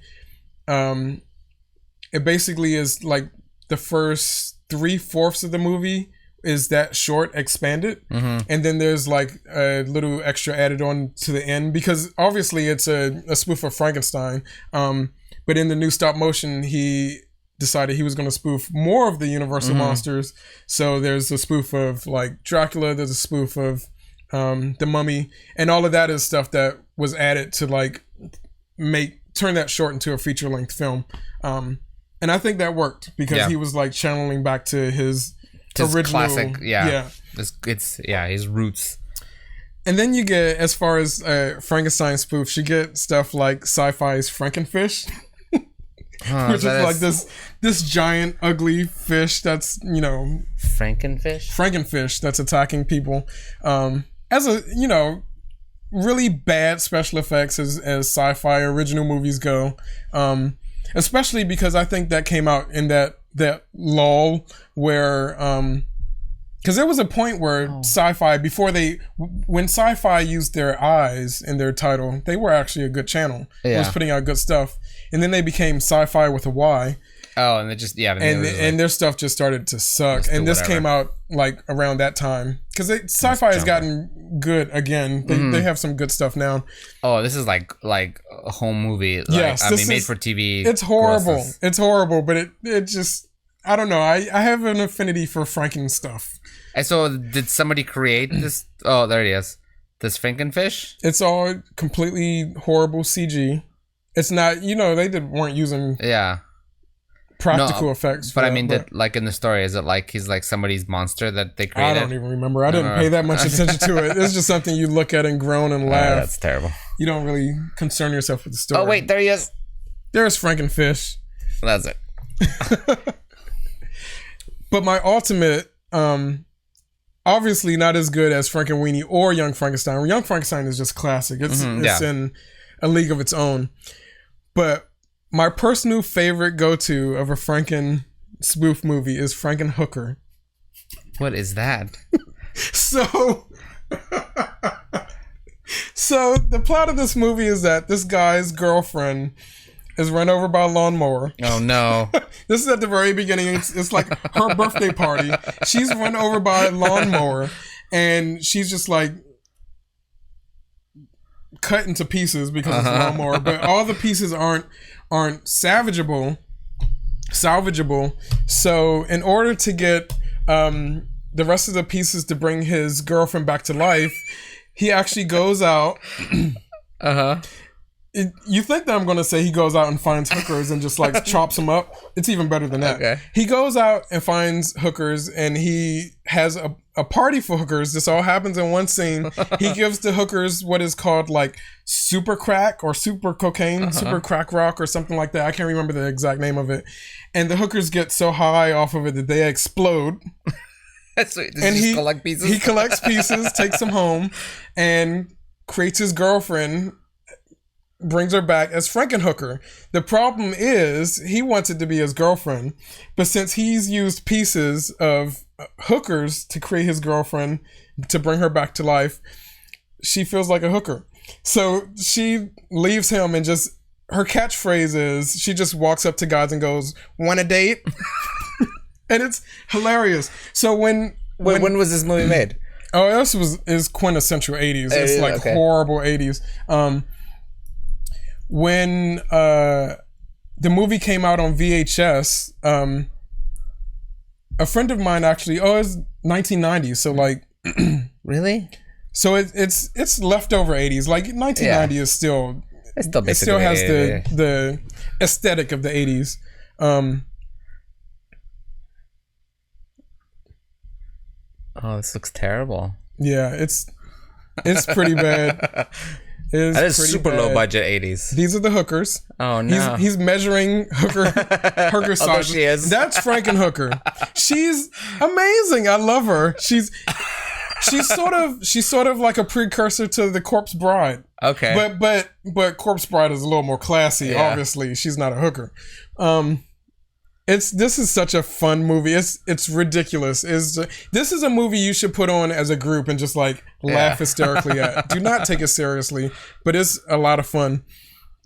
It basically is like the first 3/4 of the movie is that short expanded, and then there's like a little extra added on to the end, because obviously it's a spoof of Frankenstein, but in the new stop motion he decided he was going to spoof more of the Universal monsters. So there's a spoof of like Dracula, there's a spoof of the Mummy, and all of that is stuff that was added to like turn that short into a feature-length film. And I think that worked because he was like channeling back to his original classic, his roots. And then you get, as far as Frankenstein spoofs, you get stuff like Sci-Fi's Frankenfish, which is like this giant ugly fish that's, Frankenfish that's attacking people. As a, really bad special effects as sci-fi original movies go. Especially because I think that came out in that lull where, because there was a point where Sci-Fi, when Sci-Fi used their eyes in their title, they were actually a good channel. It was putting out good stuff. And then they became Sci-Fi with a Y. Oh, and they just, and their stuff just started to suck. And this came out like around that time. Because Sci-Fi has gotten good again. They have some good stuff now. Oh, this is like a home movie. Made for TV. It's horrible. Grossness. It's horrible, but it just, I don't know. I have an affinity for Franken stuff. And so did somebody create this? Oh, there it is. This Frankenfish? It's all completely horrible CG. It's not, they weren't using practical effects. But I mean, like in the story, is it like he's like somebody's monster that they created? I don't even remember. I didn't pay that much attention to it. It's just something you look at and groan and laugh. That's terrible. You don't really concern yourself with the story. Oh wait, there he is. There's Frankenfish. That's it. But my ultimate, obviously not as good as Frankenweenie or Young Frankenstein. Young Frankenstein is just classic. It's in a league of its own. But my personal favorite go-to of a Franken spoof movie is Frankenhooker. What is that? So the plot of this movie is that this guy's girlfriend is run over by a lawnmower. Oh no. This is at the very beginning. It's like her birthday party. She's run over by a lawnmower and she's just like cut into pieces because of the lawnmower, but all the pieces aren't salvageable. So in order to get the rest of the pieces to bring his girlfriend back to life, he actually goes out. You think that I'm going to say he goes out and finds hookers and just like chops them up? It's even better than that. Okay. He goes out and finds hookers and he has a party for hookers. This all happens in one scene. He gives the hookers what is called like super crack or super cocaine, super crack rock or something like that. I can't remember the exact name of it. And the hookers get so high off of it that they explode. That's sweet. Does And he just collect pieces? He collects pieces, takes them home, and creates his girlfriend, brings her back as Frankenhooker. The problem is he wants it to be his girlfriend, but since he's used pieces of hookers to create his girlfriend to bring her back to life, she feels like a hooker. So she leaves him and just, her catchphrase is, she just walks up to guys and goes, "Want a date?" And it's hilarious. So when was this movie made? Oh, this is quintessential 80s. It's like horrible 80s. When the movie came out on VHS, a friend of mine actually, it's 1990, so like really? So it's leftover 80s. Like 1990 is still it still has the aesthetic of the 80s. Oh, this looks terrible. Yeah, it's pretty bad. That is super low budget 80s. These are the hookers. Oh no. He's measuring hooker size. She is. That's Frankenhooker. She's amazing. I love her. She's sort of like a precursor to the Corpse Bride. Okay. But Corpse Bride is a little more classy. Yeah. Obviously, she's not a hooker. This is such a fun movie. It's ridiculous. This is a movie you should put on as a group and just like laugh hysterically at. Do not take it seriously, but it's a lot of fun.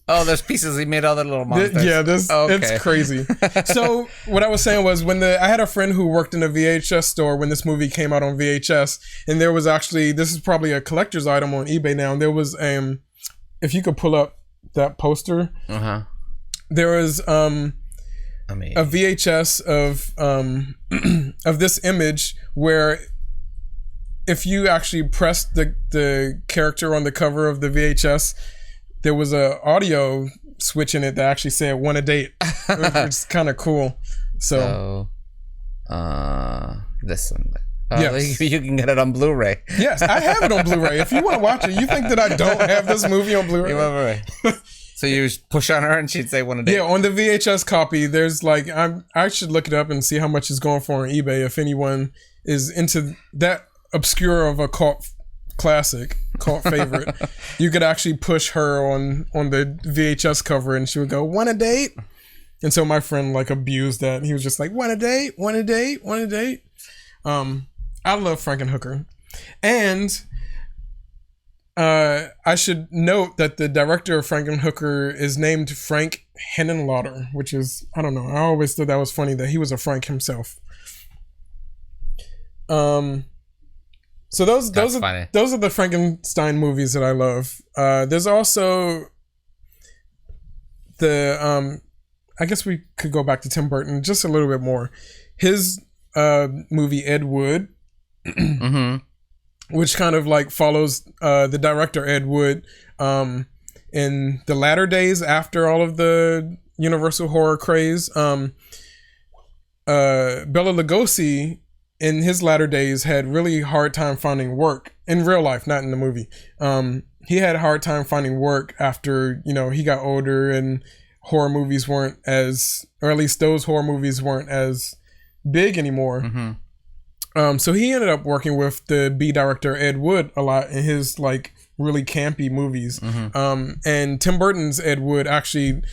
Oh, there's pieces he made other little monsters. It's crazy. So what I was saying was I had a friend who worked in a VHS store when this movie came out on VHS, and there was actually, this is probably a collector's item on eBay now, and there was if you could pull up that poster, there was a VHS of this image where if you actually pressed the character on the cover of the VHS, there was a audio switch in it that actually said "Want a date," which is kind of cool. So this one. Yes. You can get it on Blu-ray. Yes, I have it on Blu-ray. If you want to watch it, you think that I don't have this movie on Blu-ray? So you push on her and she'd say "Want a date." Yeah, on the VHS copy, there's like I should look it up and see how much it's going for on eBay if anyone is into that obscure of a cult favorite. You could actually push her on the VHS cover and she would go, "Want a date?" And so my friend like abused that. He was just like, "Want a date? Want a date? Want a date?" I love Frankenhooker. And I should note that the director of Frankenhooker is named Frank Henenlotter, which is, I don't know, I always thought that was funny that he was a Frank himself. So those are the Frankenstein movies that I love. There's also the I guess we could go back to Tim Burton just a little bit more. His movie Ed Wood, which kind of like follows the director Ed Wood in the latter days after all of the Universal horror craze. Bela Lugosi in his latter days had really hard time finding work in real life, not in the movie. He had a hard time finding work after, he got older and horror movies weren't as, or at least those horror movies weren't as big anymore. So he ended up working with the B director Ed Wood a lot in his like really campy movies. And Tim Burton's Ed Wood actually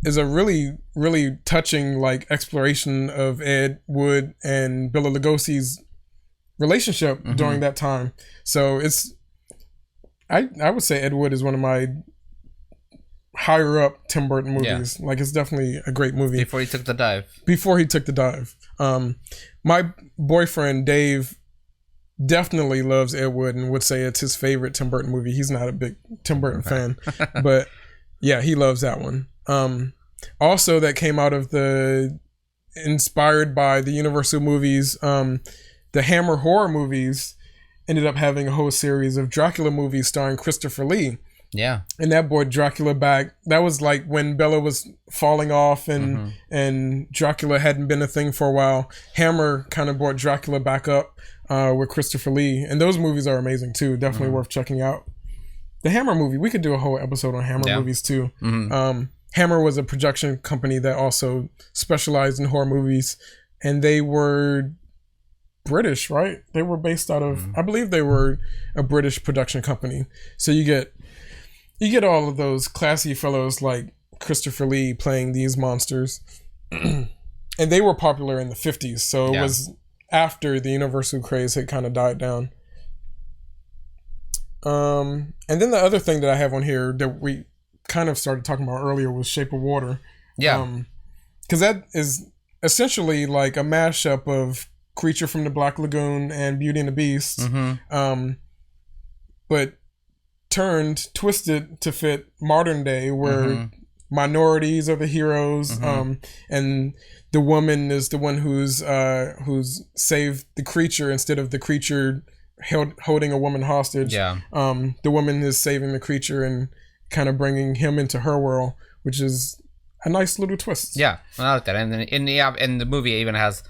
is a really, really touching like exploration of Ed Wood and Bela Lugosi's relationship during that time. So it's, I would say Ed Wood is one of my higher up Tim Burton movies. Like it's definitely a great movie. Before he took the dive. My boyfriend Dave definitely loves Ed Wood and would say it's his favorite Tim Burton movie. He's not a big Tim Burton fan, but yeah, he loves that one. Also that came out of inspired by the Universal movies, the Hammer horror movies ended up having a whole series of Dracula movies starring Christopher Lee. Yeah. And that brought Dracula back. That was like when Bela was falling off and Dracula hadn't been a thing for a while. Hammer kind of brought Dracula back up with Christopher Lee. And those movies are amazing too. Definitely worth checking out. The Hammer movie, we could do a whole episode on Hammer movies too. Hammer was a production company that also specialized in horror movies. And they were British, right? They were based out of, I believe they were a British production company. So you get all of those classy fellows like Christopher Lee playing these monsters. And they were popular in the 50s. So it was after the Universal craze had kind of died down. And then the other thing that I have on here that we kind of started talking about earlier was Shape of Water. Yeah. Because that is essentially like a mashup of Creature from the Black Lagoon and Beauty and the Beast, but twisted to fit modern day, where minorities are the heroes, and the woman is the one who's saved the creature instead of the creature holding a woman hostage. Yeah. The woman is saving the creature and kind of bringing him into her world, which is a nice little twist. Yeah, I like that. And then in the movie, it even has.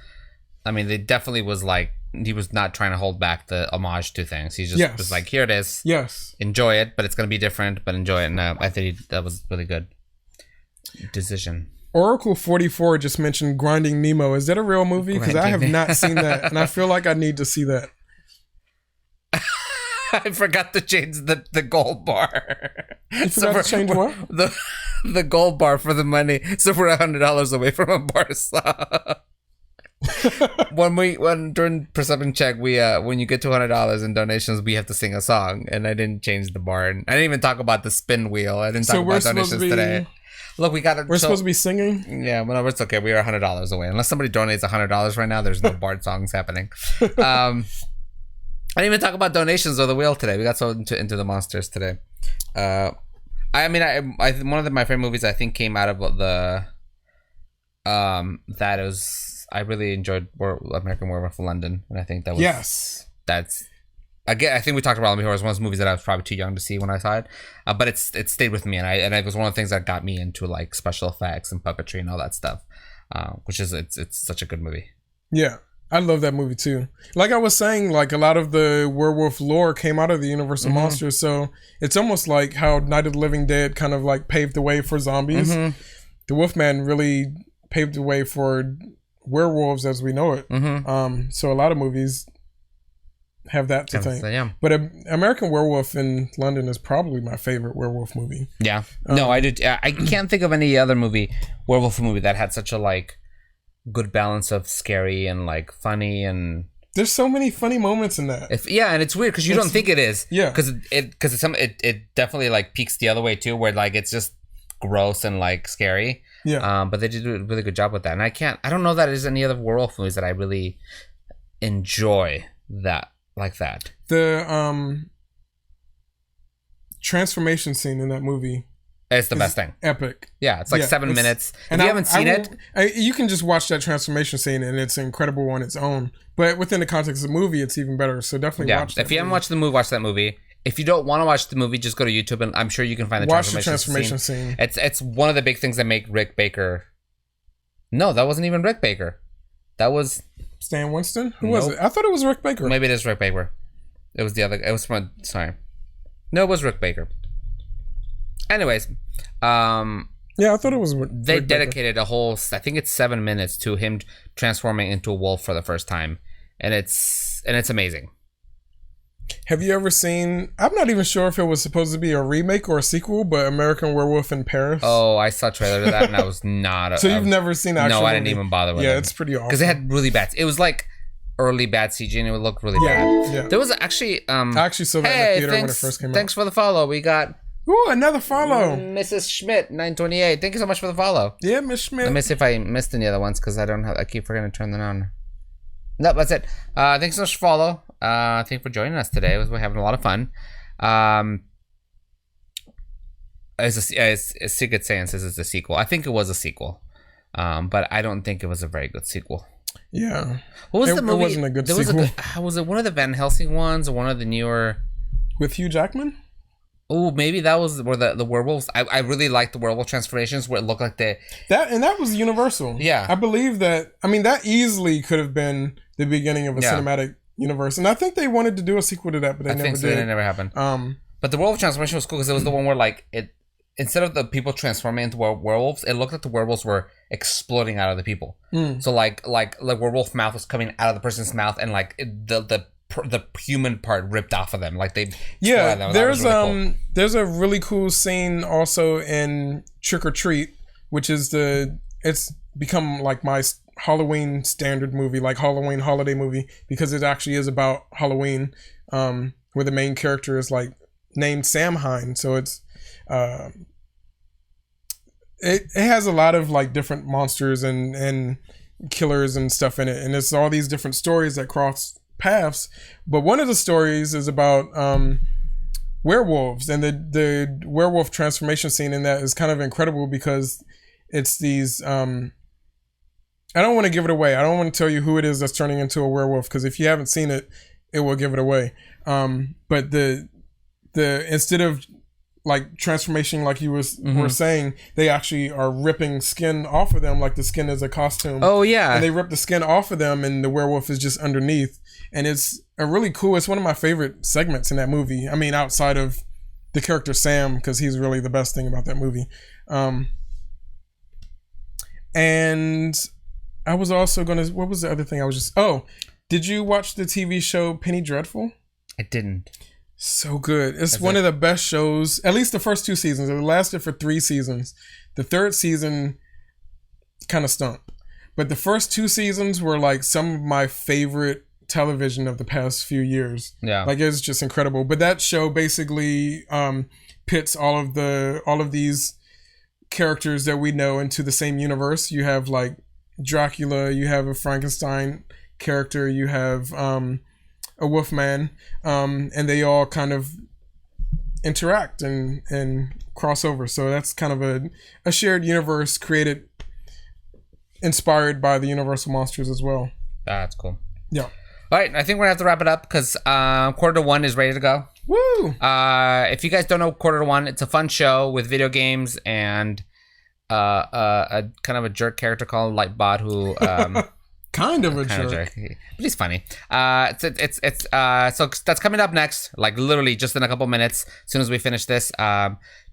I mean, it definitely was like he was not trying to hold back the homage to things. He just was like, "Here it is. Yes, enjoy it, but it's gonna be different. But enjoy it." And I think that was really good decision. Oracle 44 just mentioned Grinding Nemo. Is that a real movie? Because I have not seen that, and I feel like I need to see that. I forgot to change the gold bar. You forgot to change what? The gold bar for the money. So we're $100 away from a Barca. when during perception check, we when you get to $100 in donations, we have to sing a song, and I didn't change the bar. And I didn't even talk about the spin wheel. I didn't talk about donations today. Look, we're supposed to be singing. Yeah, well, it's okay. We are $100 away. Unless somebody donates $100 right now, there's no Bard songs happening. I didn't even talk about donations or the wheel today. We got so into the monsters today. I mean, one of my favorite movies I think came out of the that was. I really enjoyed American Werewolf in London, and I think that was that's again. I think we talked about it before. It was one of those movies that I was probably too young to see when I saw it, but it stayed with me, and it was one of the things that got me into like special effects and puppetry and all that stuff, which is it's such a good movie. Yeah, I love that movie too. Like I was saying, like a lot of the werewolf lore came out of the Universal Monsters, so it's almost like how Night of the Living Dead kind of like paved the way for zombies. The Wolfman really paved the way for werewolves as we know it. So a lot of movies have that to thank. But American Werewolf in London is probably my favorite werewolf movie. Yeah. No, I did. I can't think of any other werewolf movie that had such a like good balance of scary and like funny, and there's so many funny moments in that. And it's weird because you don't think it is. Yeah. Because it definitely like peaks the other way too, where like it's just gross and like scary. Yeah. But they did a really good job with that. And I don't know that there's any other werewolf movies that I really enjoy that like that. The transformation scene in that movie. It's the best thing. Epic. Yeah, it's like 7 minutes. If you haven't seen it, you can just watch that transformation scene and it's incredible on its own. But within the context of the movie, it's even better. So definitely watch that. If you haven't watched the movie, watch that movie. If you don't want to watch the movie, just go to YouTube and I'm sure you can find the transformation scene. It's one of the big things that make Rick Baker. No, that wasn't even Rick Baker. That was Stan Winston. Who was it? I thought it was Rick Baker. Maybe it is Rick Baker. It was the other. It was from. Sorry. No, it was Rick Baker. Anyways, yeah, I thought it was. They dedicated a whole. I think it's 7 minutes to him transforming into a wolf for the first time, and it's amazing. Have you ever seen? I'm not even sure if it was supposed to be a remake or a sequel, but American Werewolf in Paris. Oh, I saw a trailer to that, and I was not. So you've never seen the actual No, I didn't movie? even bother with it. Yeah, it's pretty awful. Because it had really bad. It was like early bad CG, and it would look really bad. Yeah. There was actually. I actually saw that in the theater when it first came out. Thanks for the follow. We got. Ooh, another follow. Mrs. Schmidt, 928. Thank you so much for the follow. Yeah, Miss Schmidt. Let me see if I missed any other ones because I keep forgetting to turn them on. No, that's it. Thanks so much for follow. Thank you for joining us today. We're having a lot of fun. As Secret Saiyan says, it's a sequel. I think it was a sequel, but I don't think it was a very good sequel. Yeah. What was the movie? It wasn't a good sequel. Was it one of the Van Helsing ones or one of the newer? With Hugh Jackman? Oh, maybe that was where the werewolves. I really liked the werewolf transformations where it looked like that was Universal. Yeah, I believe that. I mean, that easily could have been the beginning of a cinematic universe, and I think they wanted to do a sequel to that, but they never did. It never happened. But the werewolf transformation was cool because it was the one where like instead of the people transforming into werewolves, it looked like the werewolves were exploding out of the people. So like werewolf mouth was coming out of the person's mouth, and like the human part ripped off of them. Like they there's really cool. There's a really cool scene also in Trick or Treat, which is it's become like my Halloween standard movie, like Halloween holiday movie, because it actually is about Halloween, where the main character is like named Sam Hine. So it's it has a lot of like different monsters and killers and stuff in it, and it's all these different stories that cross paths. But one of the stories is about werewolves, and the werewolf transformation scene in that is kind of incredible because it's these I don't want to give it away. I don't want to tell you who it is that's turning into a werewolf, because if you haven't seen it, it will give it away. But the instead of like transformation, like you were saying, they actually are ripping skin off of them, like the skin is a costume. Oh yeah, and they rip the skin off of them, and the werewolf is just underneath. And it's a really cool. It's one of my favorite segments in that movie. I mean, outside of the character Sam, because he's really the best thing about that movie. And I was also gonna. What was the other thing? Did you watch the TV show Penny Dreadful? I didn't. So good. It's one of the best shows, at least the first 2 seasons. It lasted for 3 seasons. The 3rd season kind of stunk. But the first 2 seasons were like some of my favorite television of the past few years. Yeah. Like it's just incredible. But that show basically pits all of these characters that we know into the same universe. You have like Dracula, you have a Frankenstein character, you have a Wolfman, and they all kind of interact and cross over. So that's kind of a shared universe inspired by the Universal monsters as well. That's cool. Yeah. All right, I think we're gonna have to wrap it up because Quarter to One is ready to go. Woo! If you guys don't know Quarter to One, it's a fun show with video games and a kind of a jerk character called Lightbot who kind of a jerk, but he's funny. So that's coming up next, like literally just in a couple minutes. As soon as we finish this,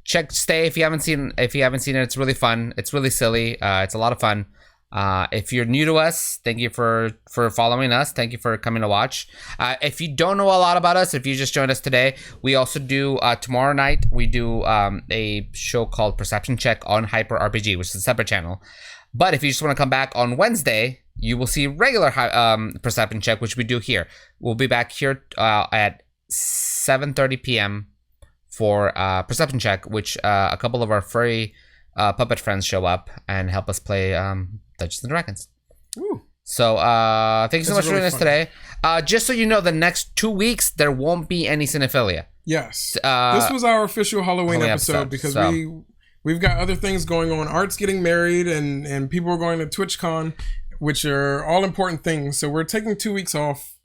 stay if you haven't seen it. It's really fun. It's really silly. It's a lot of fun. If you're new to us, thank you for following us. Thank you for coming to watch. If you don't know a lot about us, if you just joined us today, we also do tomorrow night we do a show called Perception Check on Hyper RPG, which is a separate channel. But if you just want to come back on Wednesday, you will see regular Perception Check, which we do here. We'll be back here at 7:30 p.m. for Perception Check, which a couple of our furry puppet friends show up and help us play Dungeons and Dragons. Ooh. So thank you so much for doing this today. Just so you know, the next 2 weeks there won't be any Cinephilia. Yes. This was our official Halloween episode because we've got other things going on. Art's getting married and people are going to TwitchCon, which are all important things. So we're taking 2 weeks off.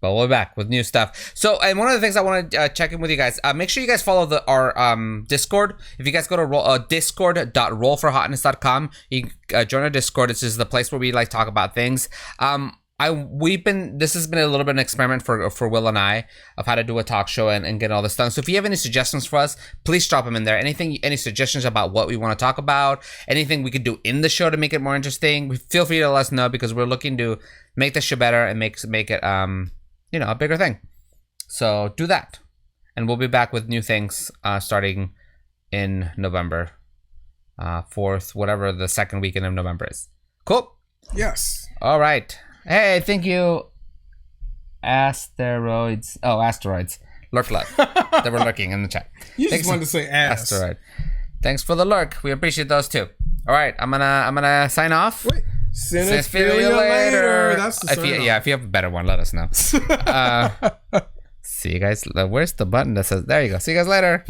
But we'll be back with new stuff. So, and one of the things I want to check in with you guys, make sure you guys follow our Discord. If you guys go to discord.rollforhotness.com, you can join our Discord. This is the place where we like talk about things. This has been a little bit of an experiment for Will and I of how to do a talk show and get all this done. So if you have any suggestions for us, please drop them in there. Any suggestions about what we want to talk about, anything we could do in the show to make it more interesting, feel free to let us know because we're looking to make the show better and make it a bigger thing. So do that. And we'll be back with new things starting in November 4th, whatever the second weekend of November is. Cool. Yes. All right. Hey, thank you. Asteroids. Lurk. They were lurking in the chat. Just wanted to say asteroid. Thanks for the lurk. We appreciate those too. All right, I'm gonna sign off. Wait. Cinephilia later. That's the if you have a better one, let us know. See you guys. Where's the button that says? There you go. See you guys later.